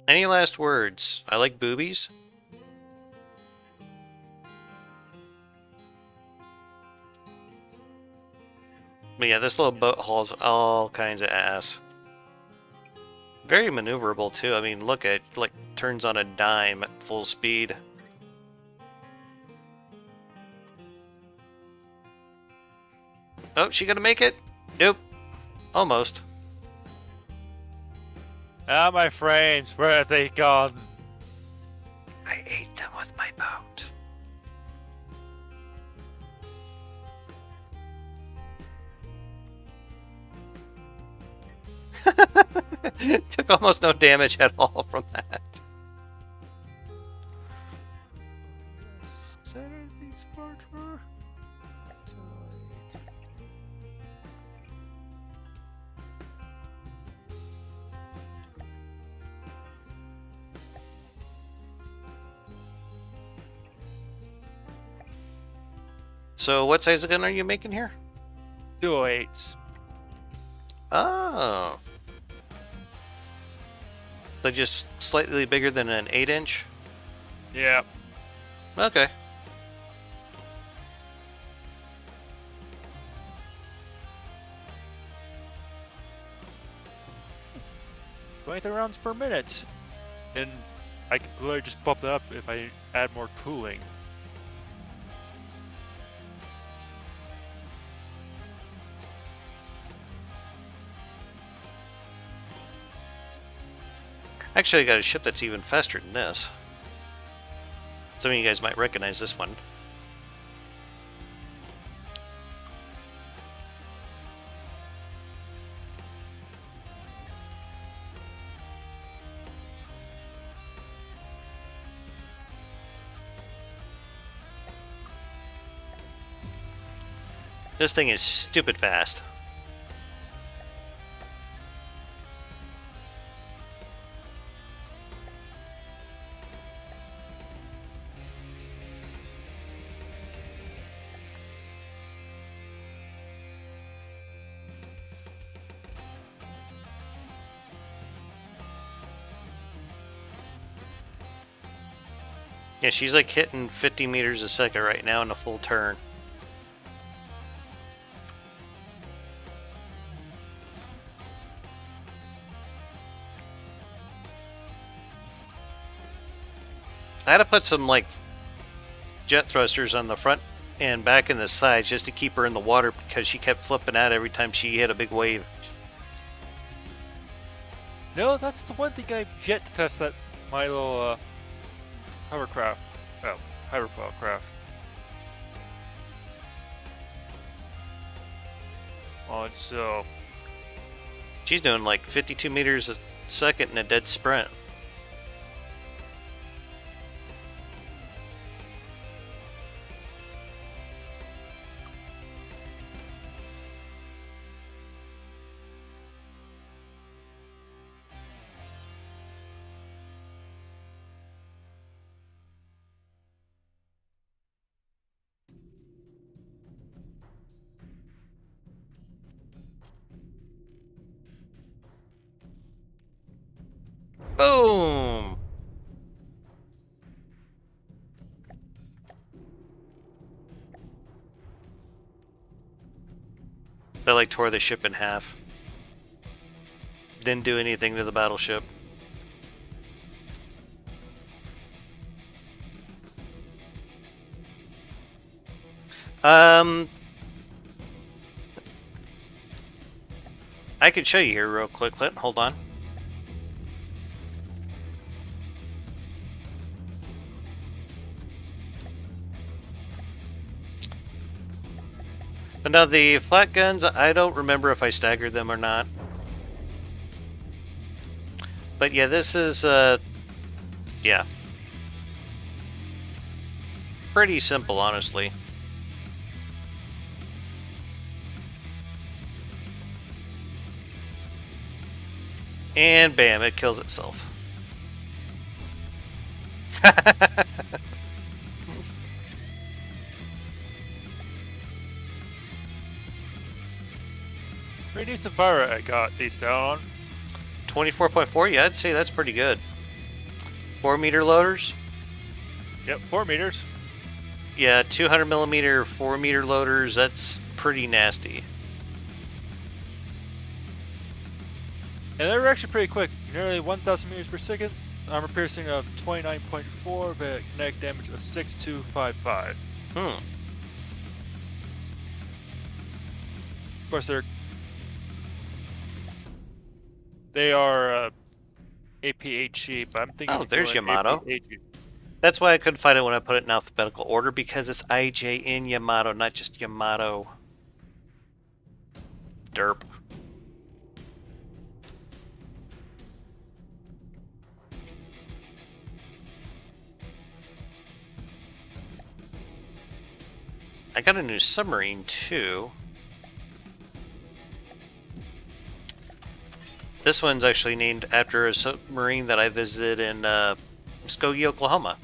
Any last words? I like boobies. But yeah, this little boat hauls all kinds of ass. Very maneuverable too. I mean, look at like turns on a dime at full speed. Oh, she gonna make it? Nope. Almost. Ah, my frames, where have they gone? I ate them with my boat. Took almost no damage at all from that. Saturday Sparta? So what size gun are you making here? 208. Oh. So just slightly bigger than an 8-inch? Yeah. Okay. $23 rounds per minute. And I can literally just bump that up if I add more cooling. Actually, I got a ship that's even faster than this. Some of you guys might recognize this one. This thing is stupid fast. Yeah, she's like hitting 50 meters a second right now in a full turn. I had to put some like jet thrusters on the front and back in the sides just to keep her in the water because she kept flipping out every time she hit a big wave. No, that's the one thing I've yet to test that my little hovercraft. Oh, hyperfoil craft. So She's doing like 52 meters a second in a dead sprint. Boom! They like tore the ship in half. Didn't do anything to the battleship. I could show you here real quick, Clint. Hold on. But now the flat guns, I don't remember if I staggered them or not. But yeah, this is, yeah. Pretty simple, honestly. And bam, it kills itself. Pretty decent fire I got these down on. 24.4, yeah, I'd say that's pretty good. 4-meter loaders? Yep, 4 meters. Yeah, 200 millimeter 4-meter loaders, that's pretty nasty. And they're actually pretty quick. Nearly 1,000 meters per second. Armor piercing of 29.4 with a kinetic damage of 6,255. Of course, they are APHE, but I'm thinking. Oh, there's Yamato. APHE. That's why I couldn't find it when I put it in alphabetical order, because it's IJ in Yamato, not just Yamato. Derp. I got a new submarine, too. This one's actually named after a submarine that I visited in Muskogee, Oklahoma.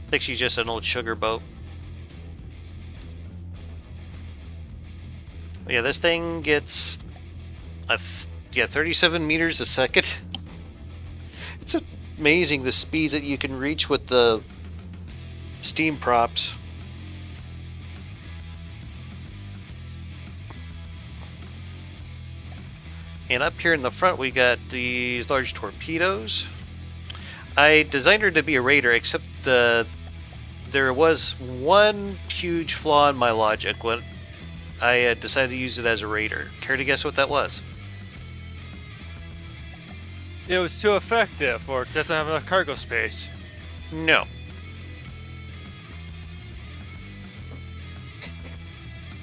I think she's just an old sugar boat. Yeah, this thing gets 37 meters a second. It's amazing the speeds that you can reach with the steam props. And up here in the front we got these large torpedoes. I designed her to be a raider, except there was one huge flaw in my logic when I decided to use it as a raider. Care to guess what that was? It was too effective, or it doesn't have enough cargo space. No.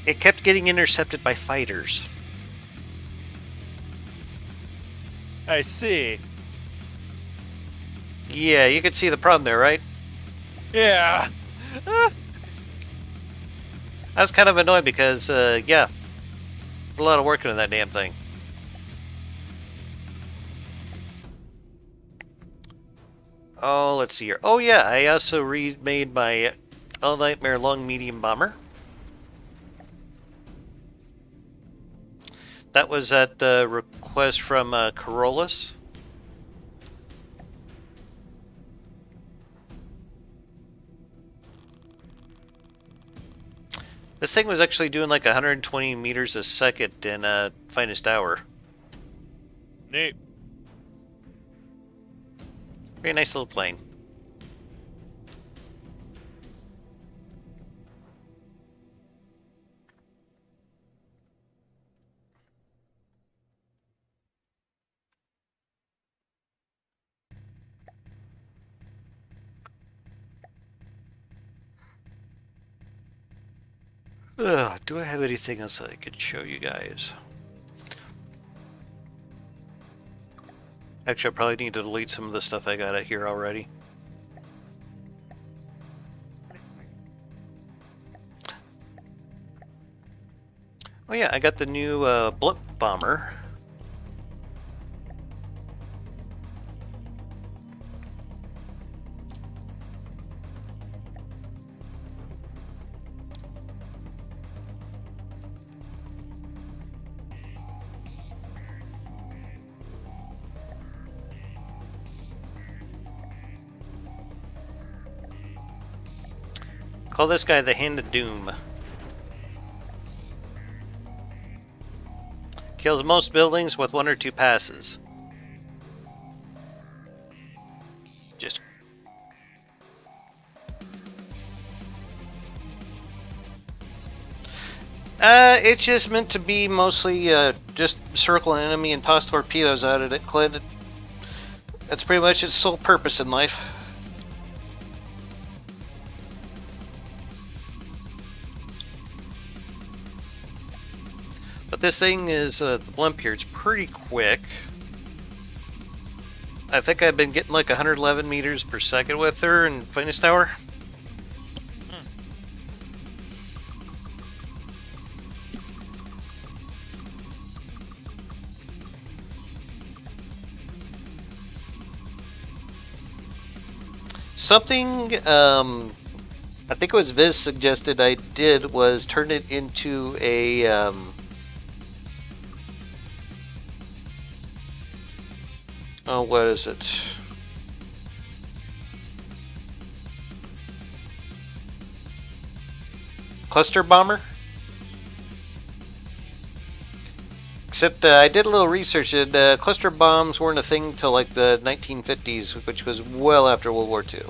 It kept getting intercepted by fighters. I see. Yeah, you can see the problem there, right? Yeah. I was kind of annoyed because, yeah, a lot of work into that damn thing. Oh, let's see here. Oh, yeah, I also remade my All Nightmare Long Medium Bomber. That was at the request from Corollas. This thing was actually doing like 120 meters a second in finest hour. Neat. Very nice little plane. Do I have anything else I could show you guys? Actually, I probably need to delete some of the stuff I got out here already. Oh yeah, I got the new blimp bomber. Call this guy the Hand of Doom. Kills most buildings with 1 or 2 passes. Just... it's just meant to be mostly just circle an enemy and toss torpedoes at it, Clint. That's pretty much its sole purpose in life. this thing is, the blimp here, it's pretty quick. I think I've been getting like 111 meters per second with her in Finest Hour. Something, I think it was Viz suggested I did was turn it into a, oh, what is it? Cluster bomber? Except I did a little research, and cluster bombs weren't a thing till like the 1950s, which was well after World War II.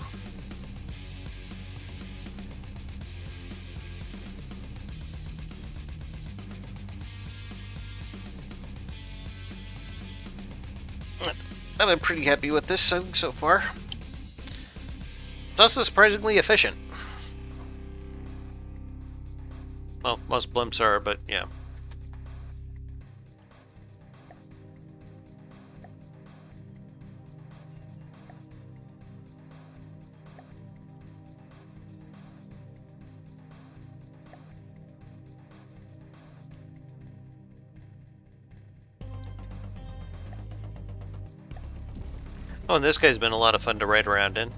I've been pretty happy with this thing so far. It's also surprisingly efficient. Well, most blimps are, but yeah. Oh, and this guy's been a lot of fun to ride around in.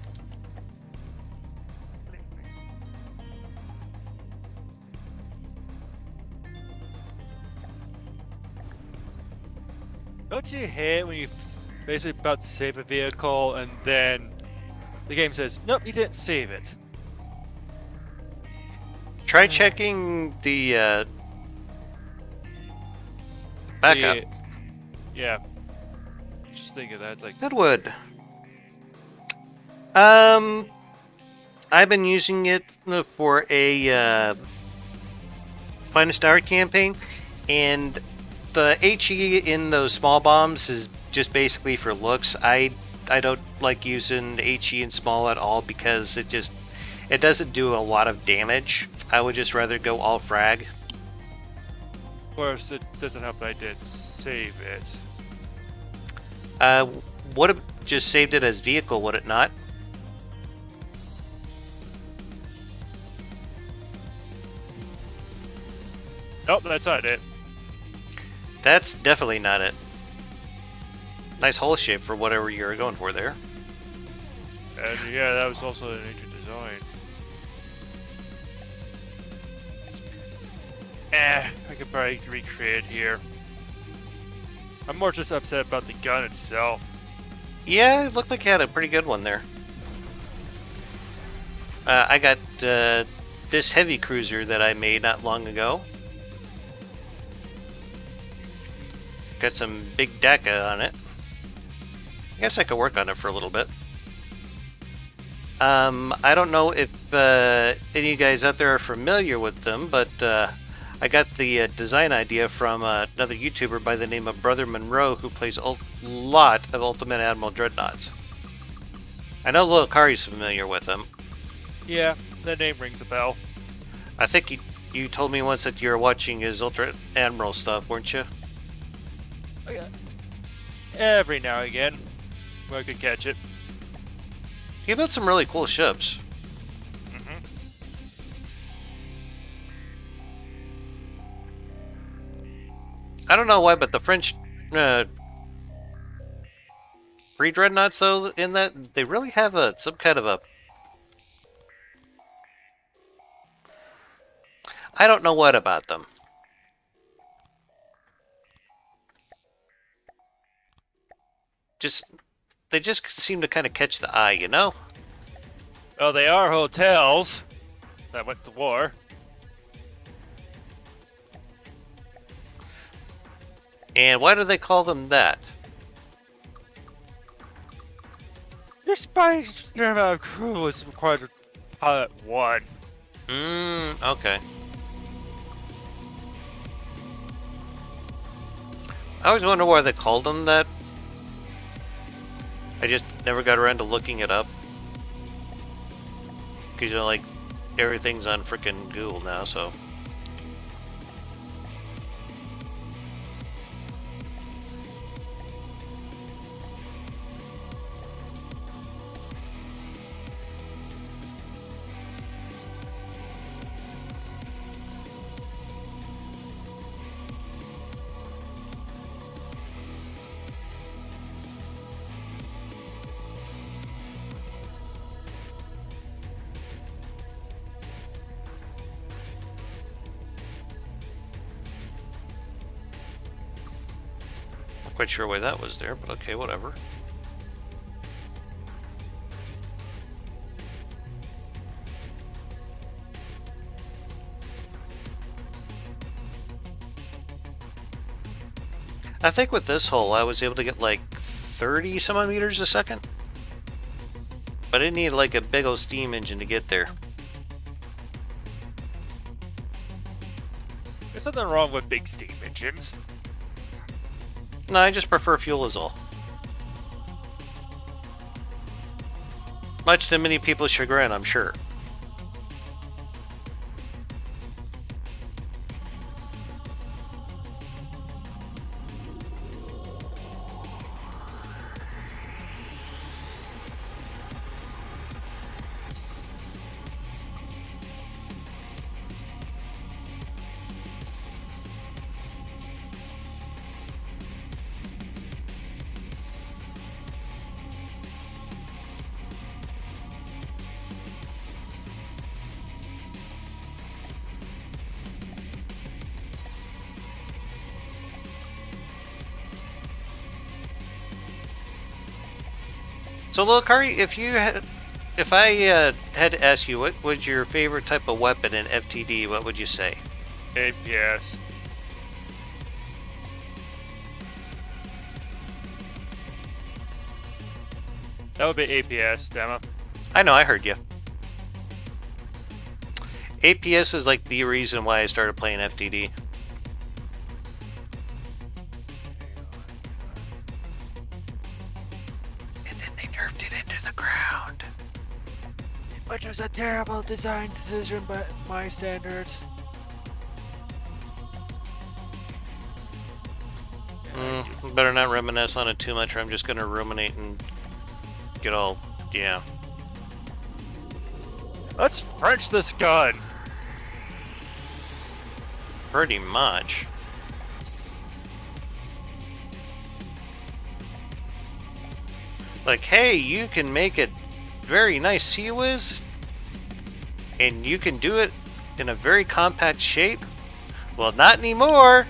Don't you hate when you basically about to save a vehicle and then the game says, nope, you didn't save it. Try checking the backup. Yeah. Just think of that. It's like Goodwood. I've been using it for a Finest Hour campaign, and the HE in those small bombs is just basically for looks. I don't like using HE in small at all because it doesn't do a lot of damage. I would just rather go all frag. of course it doesn't help that I did save it. Would have just saved it as vehicle, would it not? Nope, that's not it. That's definitely not it. Nice hull shape for whatever you're going for there. And yeah, that was also an ancient design. I could probably recreate it here. I'm more just upset about the gun itself. Yeah, it looked like you had a pretty good one there. I got this heavy cruiser that I made not long ago. Got some big DACA on it. I guess I could work on it for a little bit. I don't know if any of you guys out there are familiar with them, but I got the design idea from another YouTuber by the name of Brother Monroe, who plays a lot of Ultimate Admiral Dreadnoughts. I know Lil Kari's familiar with them. Yeah, that name rings a bell. I think you told me once that you were watching his Ultra Admiral stuff, weren't you? Oh, yeah. Every now and again, where I could catch it. He built some really cool ships. I don't know why, but the French pre-dreadnoughts, though, in that they really have some kind of a. I don't know what about them. They just seem to kind of catch the eye, you know? Oh, they are hotels that went to war. And why do they call them that? Your spy amount of crew is required to pilot one. Okay. I always wonder why they called them that. I just never got around to looking it up. Because, you know, like, everything's on frickin' Google now, so. Not quite sure why that was there, but okay, whatever. I think with this hull, I was able to get like 30 some meters a second. But it needed like a big old steam engine to get there. There's nothing wrong with big steam engines. No, I just prefer fuel is all. Much to many people's chagrin, I'm sure. So, Lilakari, if I had to ask you, what was your favorite type of weapon in FTD? What would you say? APS. That would be APS, Dama. I know, I heard you. APS is like the reason why I started playing FTD. And then they nerfed it into the ground. Which was a terrible design decision by my standards. Better not reminisce on it too much or I'm just going to ruminate and get all, yeah. Let's French this gun. Pretty much. Like, hey, you can make it very nice Sea Whiz, and you can do it in a very compact shape. Well, not anymore.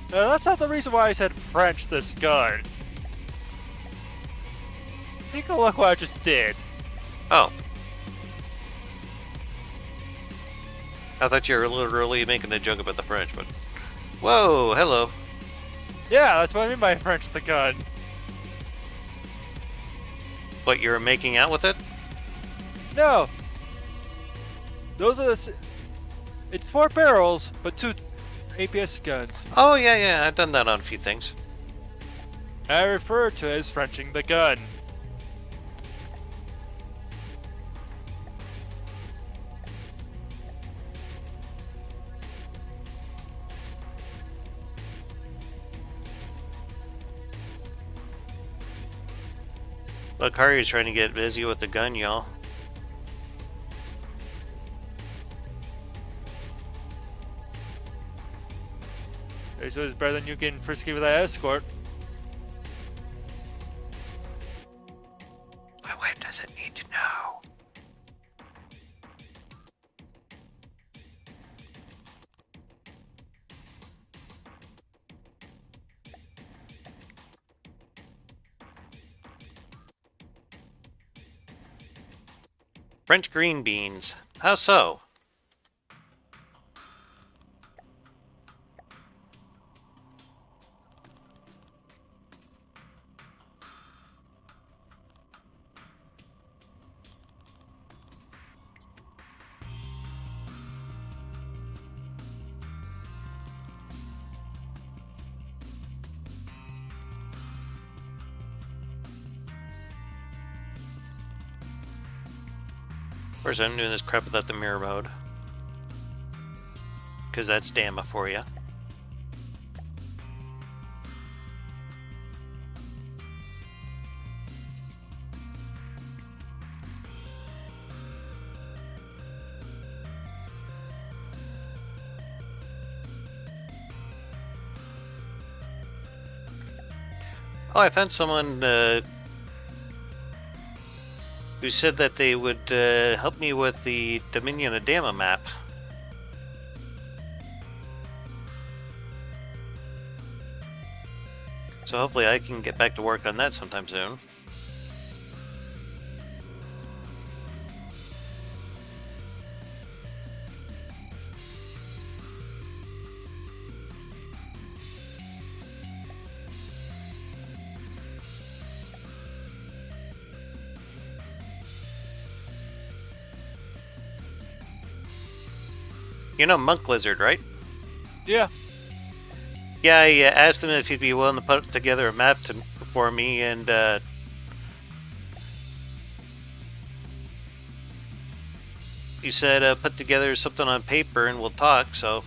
That's not the reason why I said French this gun. Take a look what I just did. Oh. I thought you were literally making a joke about the French, but... Whoa, hello. Yeah, that's what I mean by French the gun. What, you were making out with it? No. Those are the... It's 4 barrels, but 2 APS guns. Oh, yeah, I've done that on a few things. I refer to it as Frenching the gun. Look, Harry's trying to get busy with the gun, y'all. So it's better than you getting frisky with that escort. My wife doesn't need to know. French green beans. How so? Of course, I'm doing this crap without the mirror mode. Because that's Dama for you. Oh, I found someone who said that they would help me with the Dominion of Dama map. So hopefully I can get back to work on that sometime soon. You know Monk Lizard, right? Yeah. Yeah, I asked him if he'd be willing to put together a map for me, and he said put together something on paper and we'll talk, so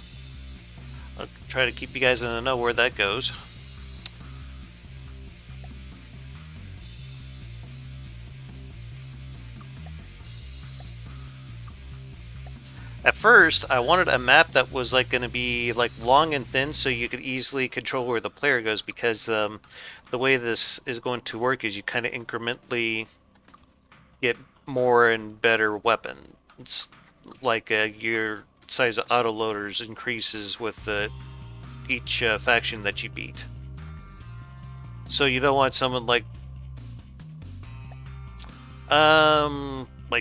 I'll try to keep you guys in the know where that goes. At first, I wanted a map that was like going to be like long and thin, so you could easily control where the player goes. Because the way this is going to work is you kind of incrementally get more and better weapons. It's like your size of autoloaders increases with each faction that you beat. So you don't want someone like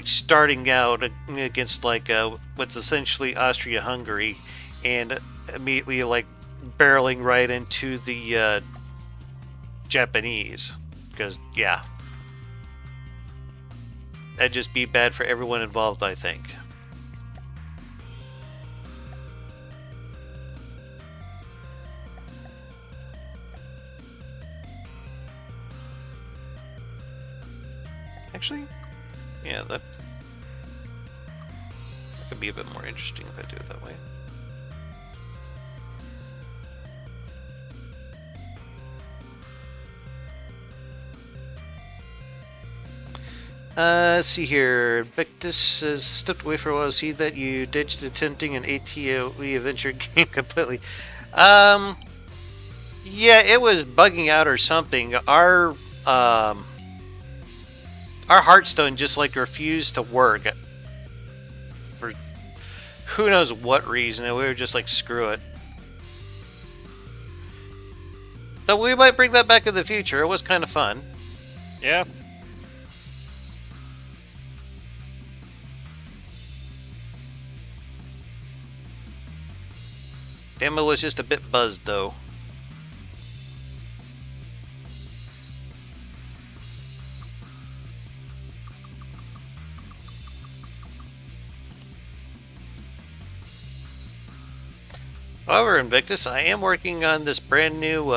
starting out against like what's essentially Austria-Hungary, and immediately like barreling right into the Japanese, because yeah, that'd just be bad for everyone involved, I think. Actually, yeah, that could be a bit more interesting if I do it that way. Let's see here. Victus has stepped away for a while. See that you ditched attempting an ATOE adventure game completely. Yeah, it was bugging out or something. Our Hearthstone just like refused to work for who knows what reason, and we were just like, screw it. But we might bring that back in the future. It was kind of fun. Yeah. Dama was just a bit buzzed, though. However, Invictus, I am working on this brand new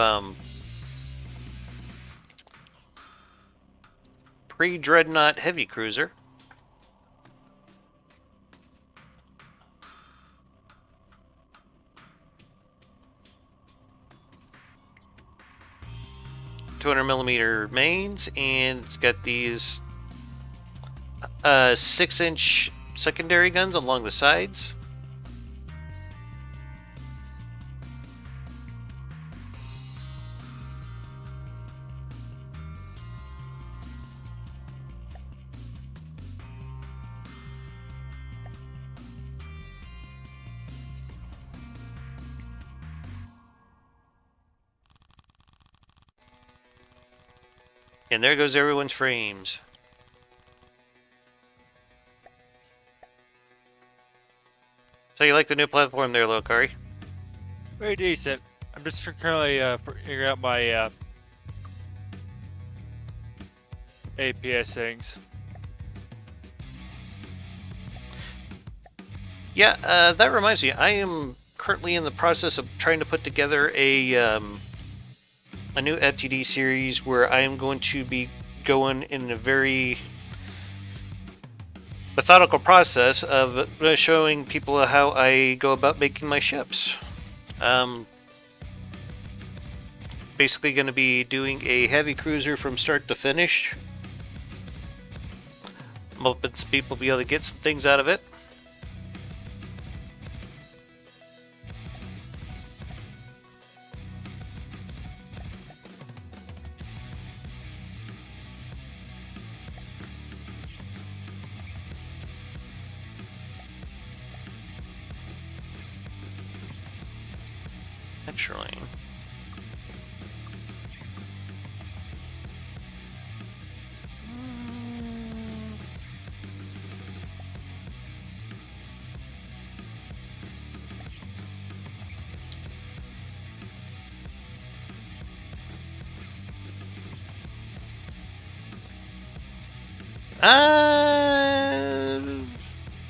pre-Dreadnought heavy cruiser. .200mm mains, and it's got these 6-inch secondary guns along the sides. And there goes everyone's frames. So you like the new platform there, Lokari? Very decent. I'm just currently figuring out my APS things. Yeah, that reminds me. I am currently in the process of trying to put together a new FTD series where I am going to be going in a very methodical process of showing people how I go about making my ships. Basically going to be doing a heavy cruiser from start to finish. I'm hoping people will be able to get some things out of it. Actually,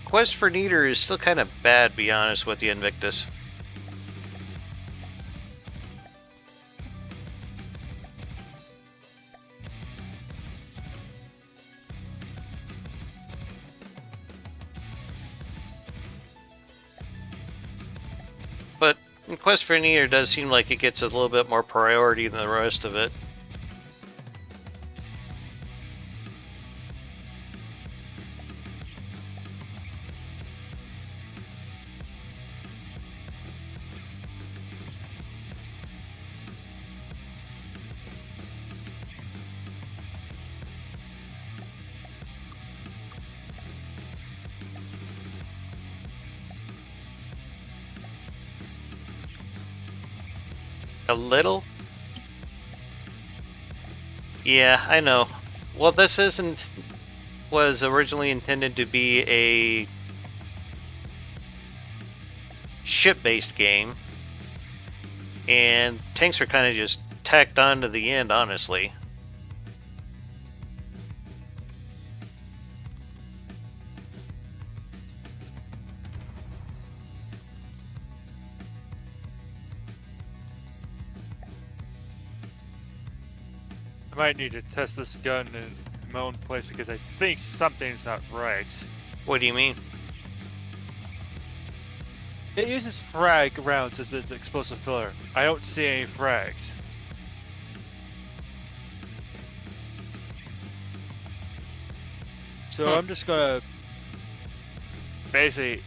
Quest for Neater is still kind of bad, to be honest with you, Invictus. But Quest for Neater does seem like it gets a little bit more priority than the rest of it. A little? Yeah, I know. Well, this was originally intended to be a ship-based game, and tanks are kind of just tacked on to the end, honestly. I might need to test this gun in my own place because I think something's not right. What do you mean? It uses frag rounds as its explosive filler. I don't see any frags. So I'm just gonna basically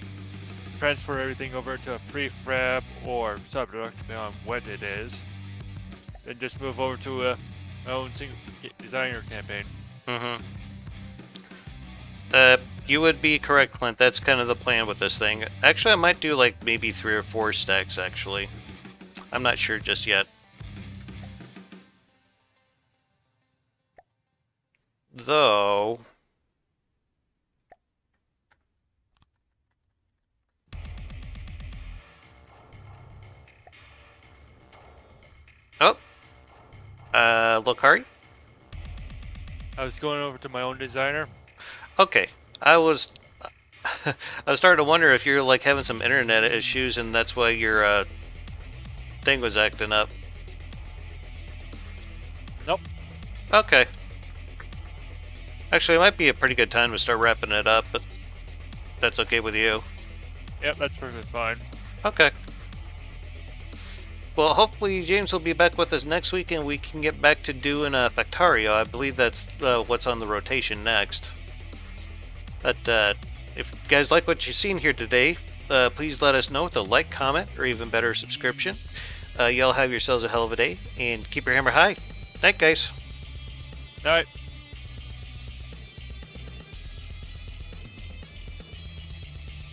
transfer everything over to a prefab or subject, depending on what it is, and just move over to my own single designer campaign. You would be correct, Clint. That's kind of the plan with this thing. Actually, I might do like maybe 3 or 4 stacks, actually. I'm not sure just yet. Though... Oh! Look, Hari? I was going over to my own designer. Okay. I was starting to wonder if you're like having some internet issues and that's why your thing was acting up. Nope. Okay. Actually, it might be a pretty good time to start wrapping it up, but that's okay with you. Yep, that's perfectly fine. Okay. Well, hopefully James will be back with us next week and we can get back to doing Factario. I believe that's what's on the rotation next. But if you guys like what you've seen here today, please let us know with a like, comment, or even better, subscription. Y'all have yourselves a hell of a day, and keep your hammer high. Night, guys. Night.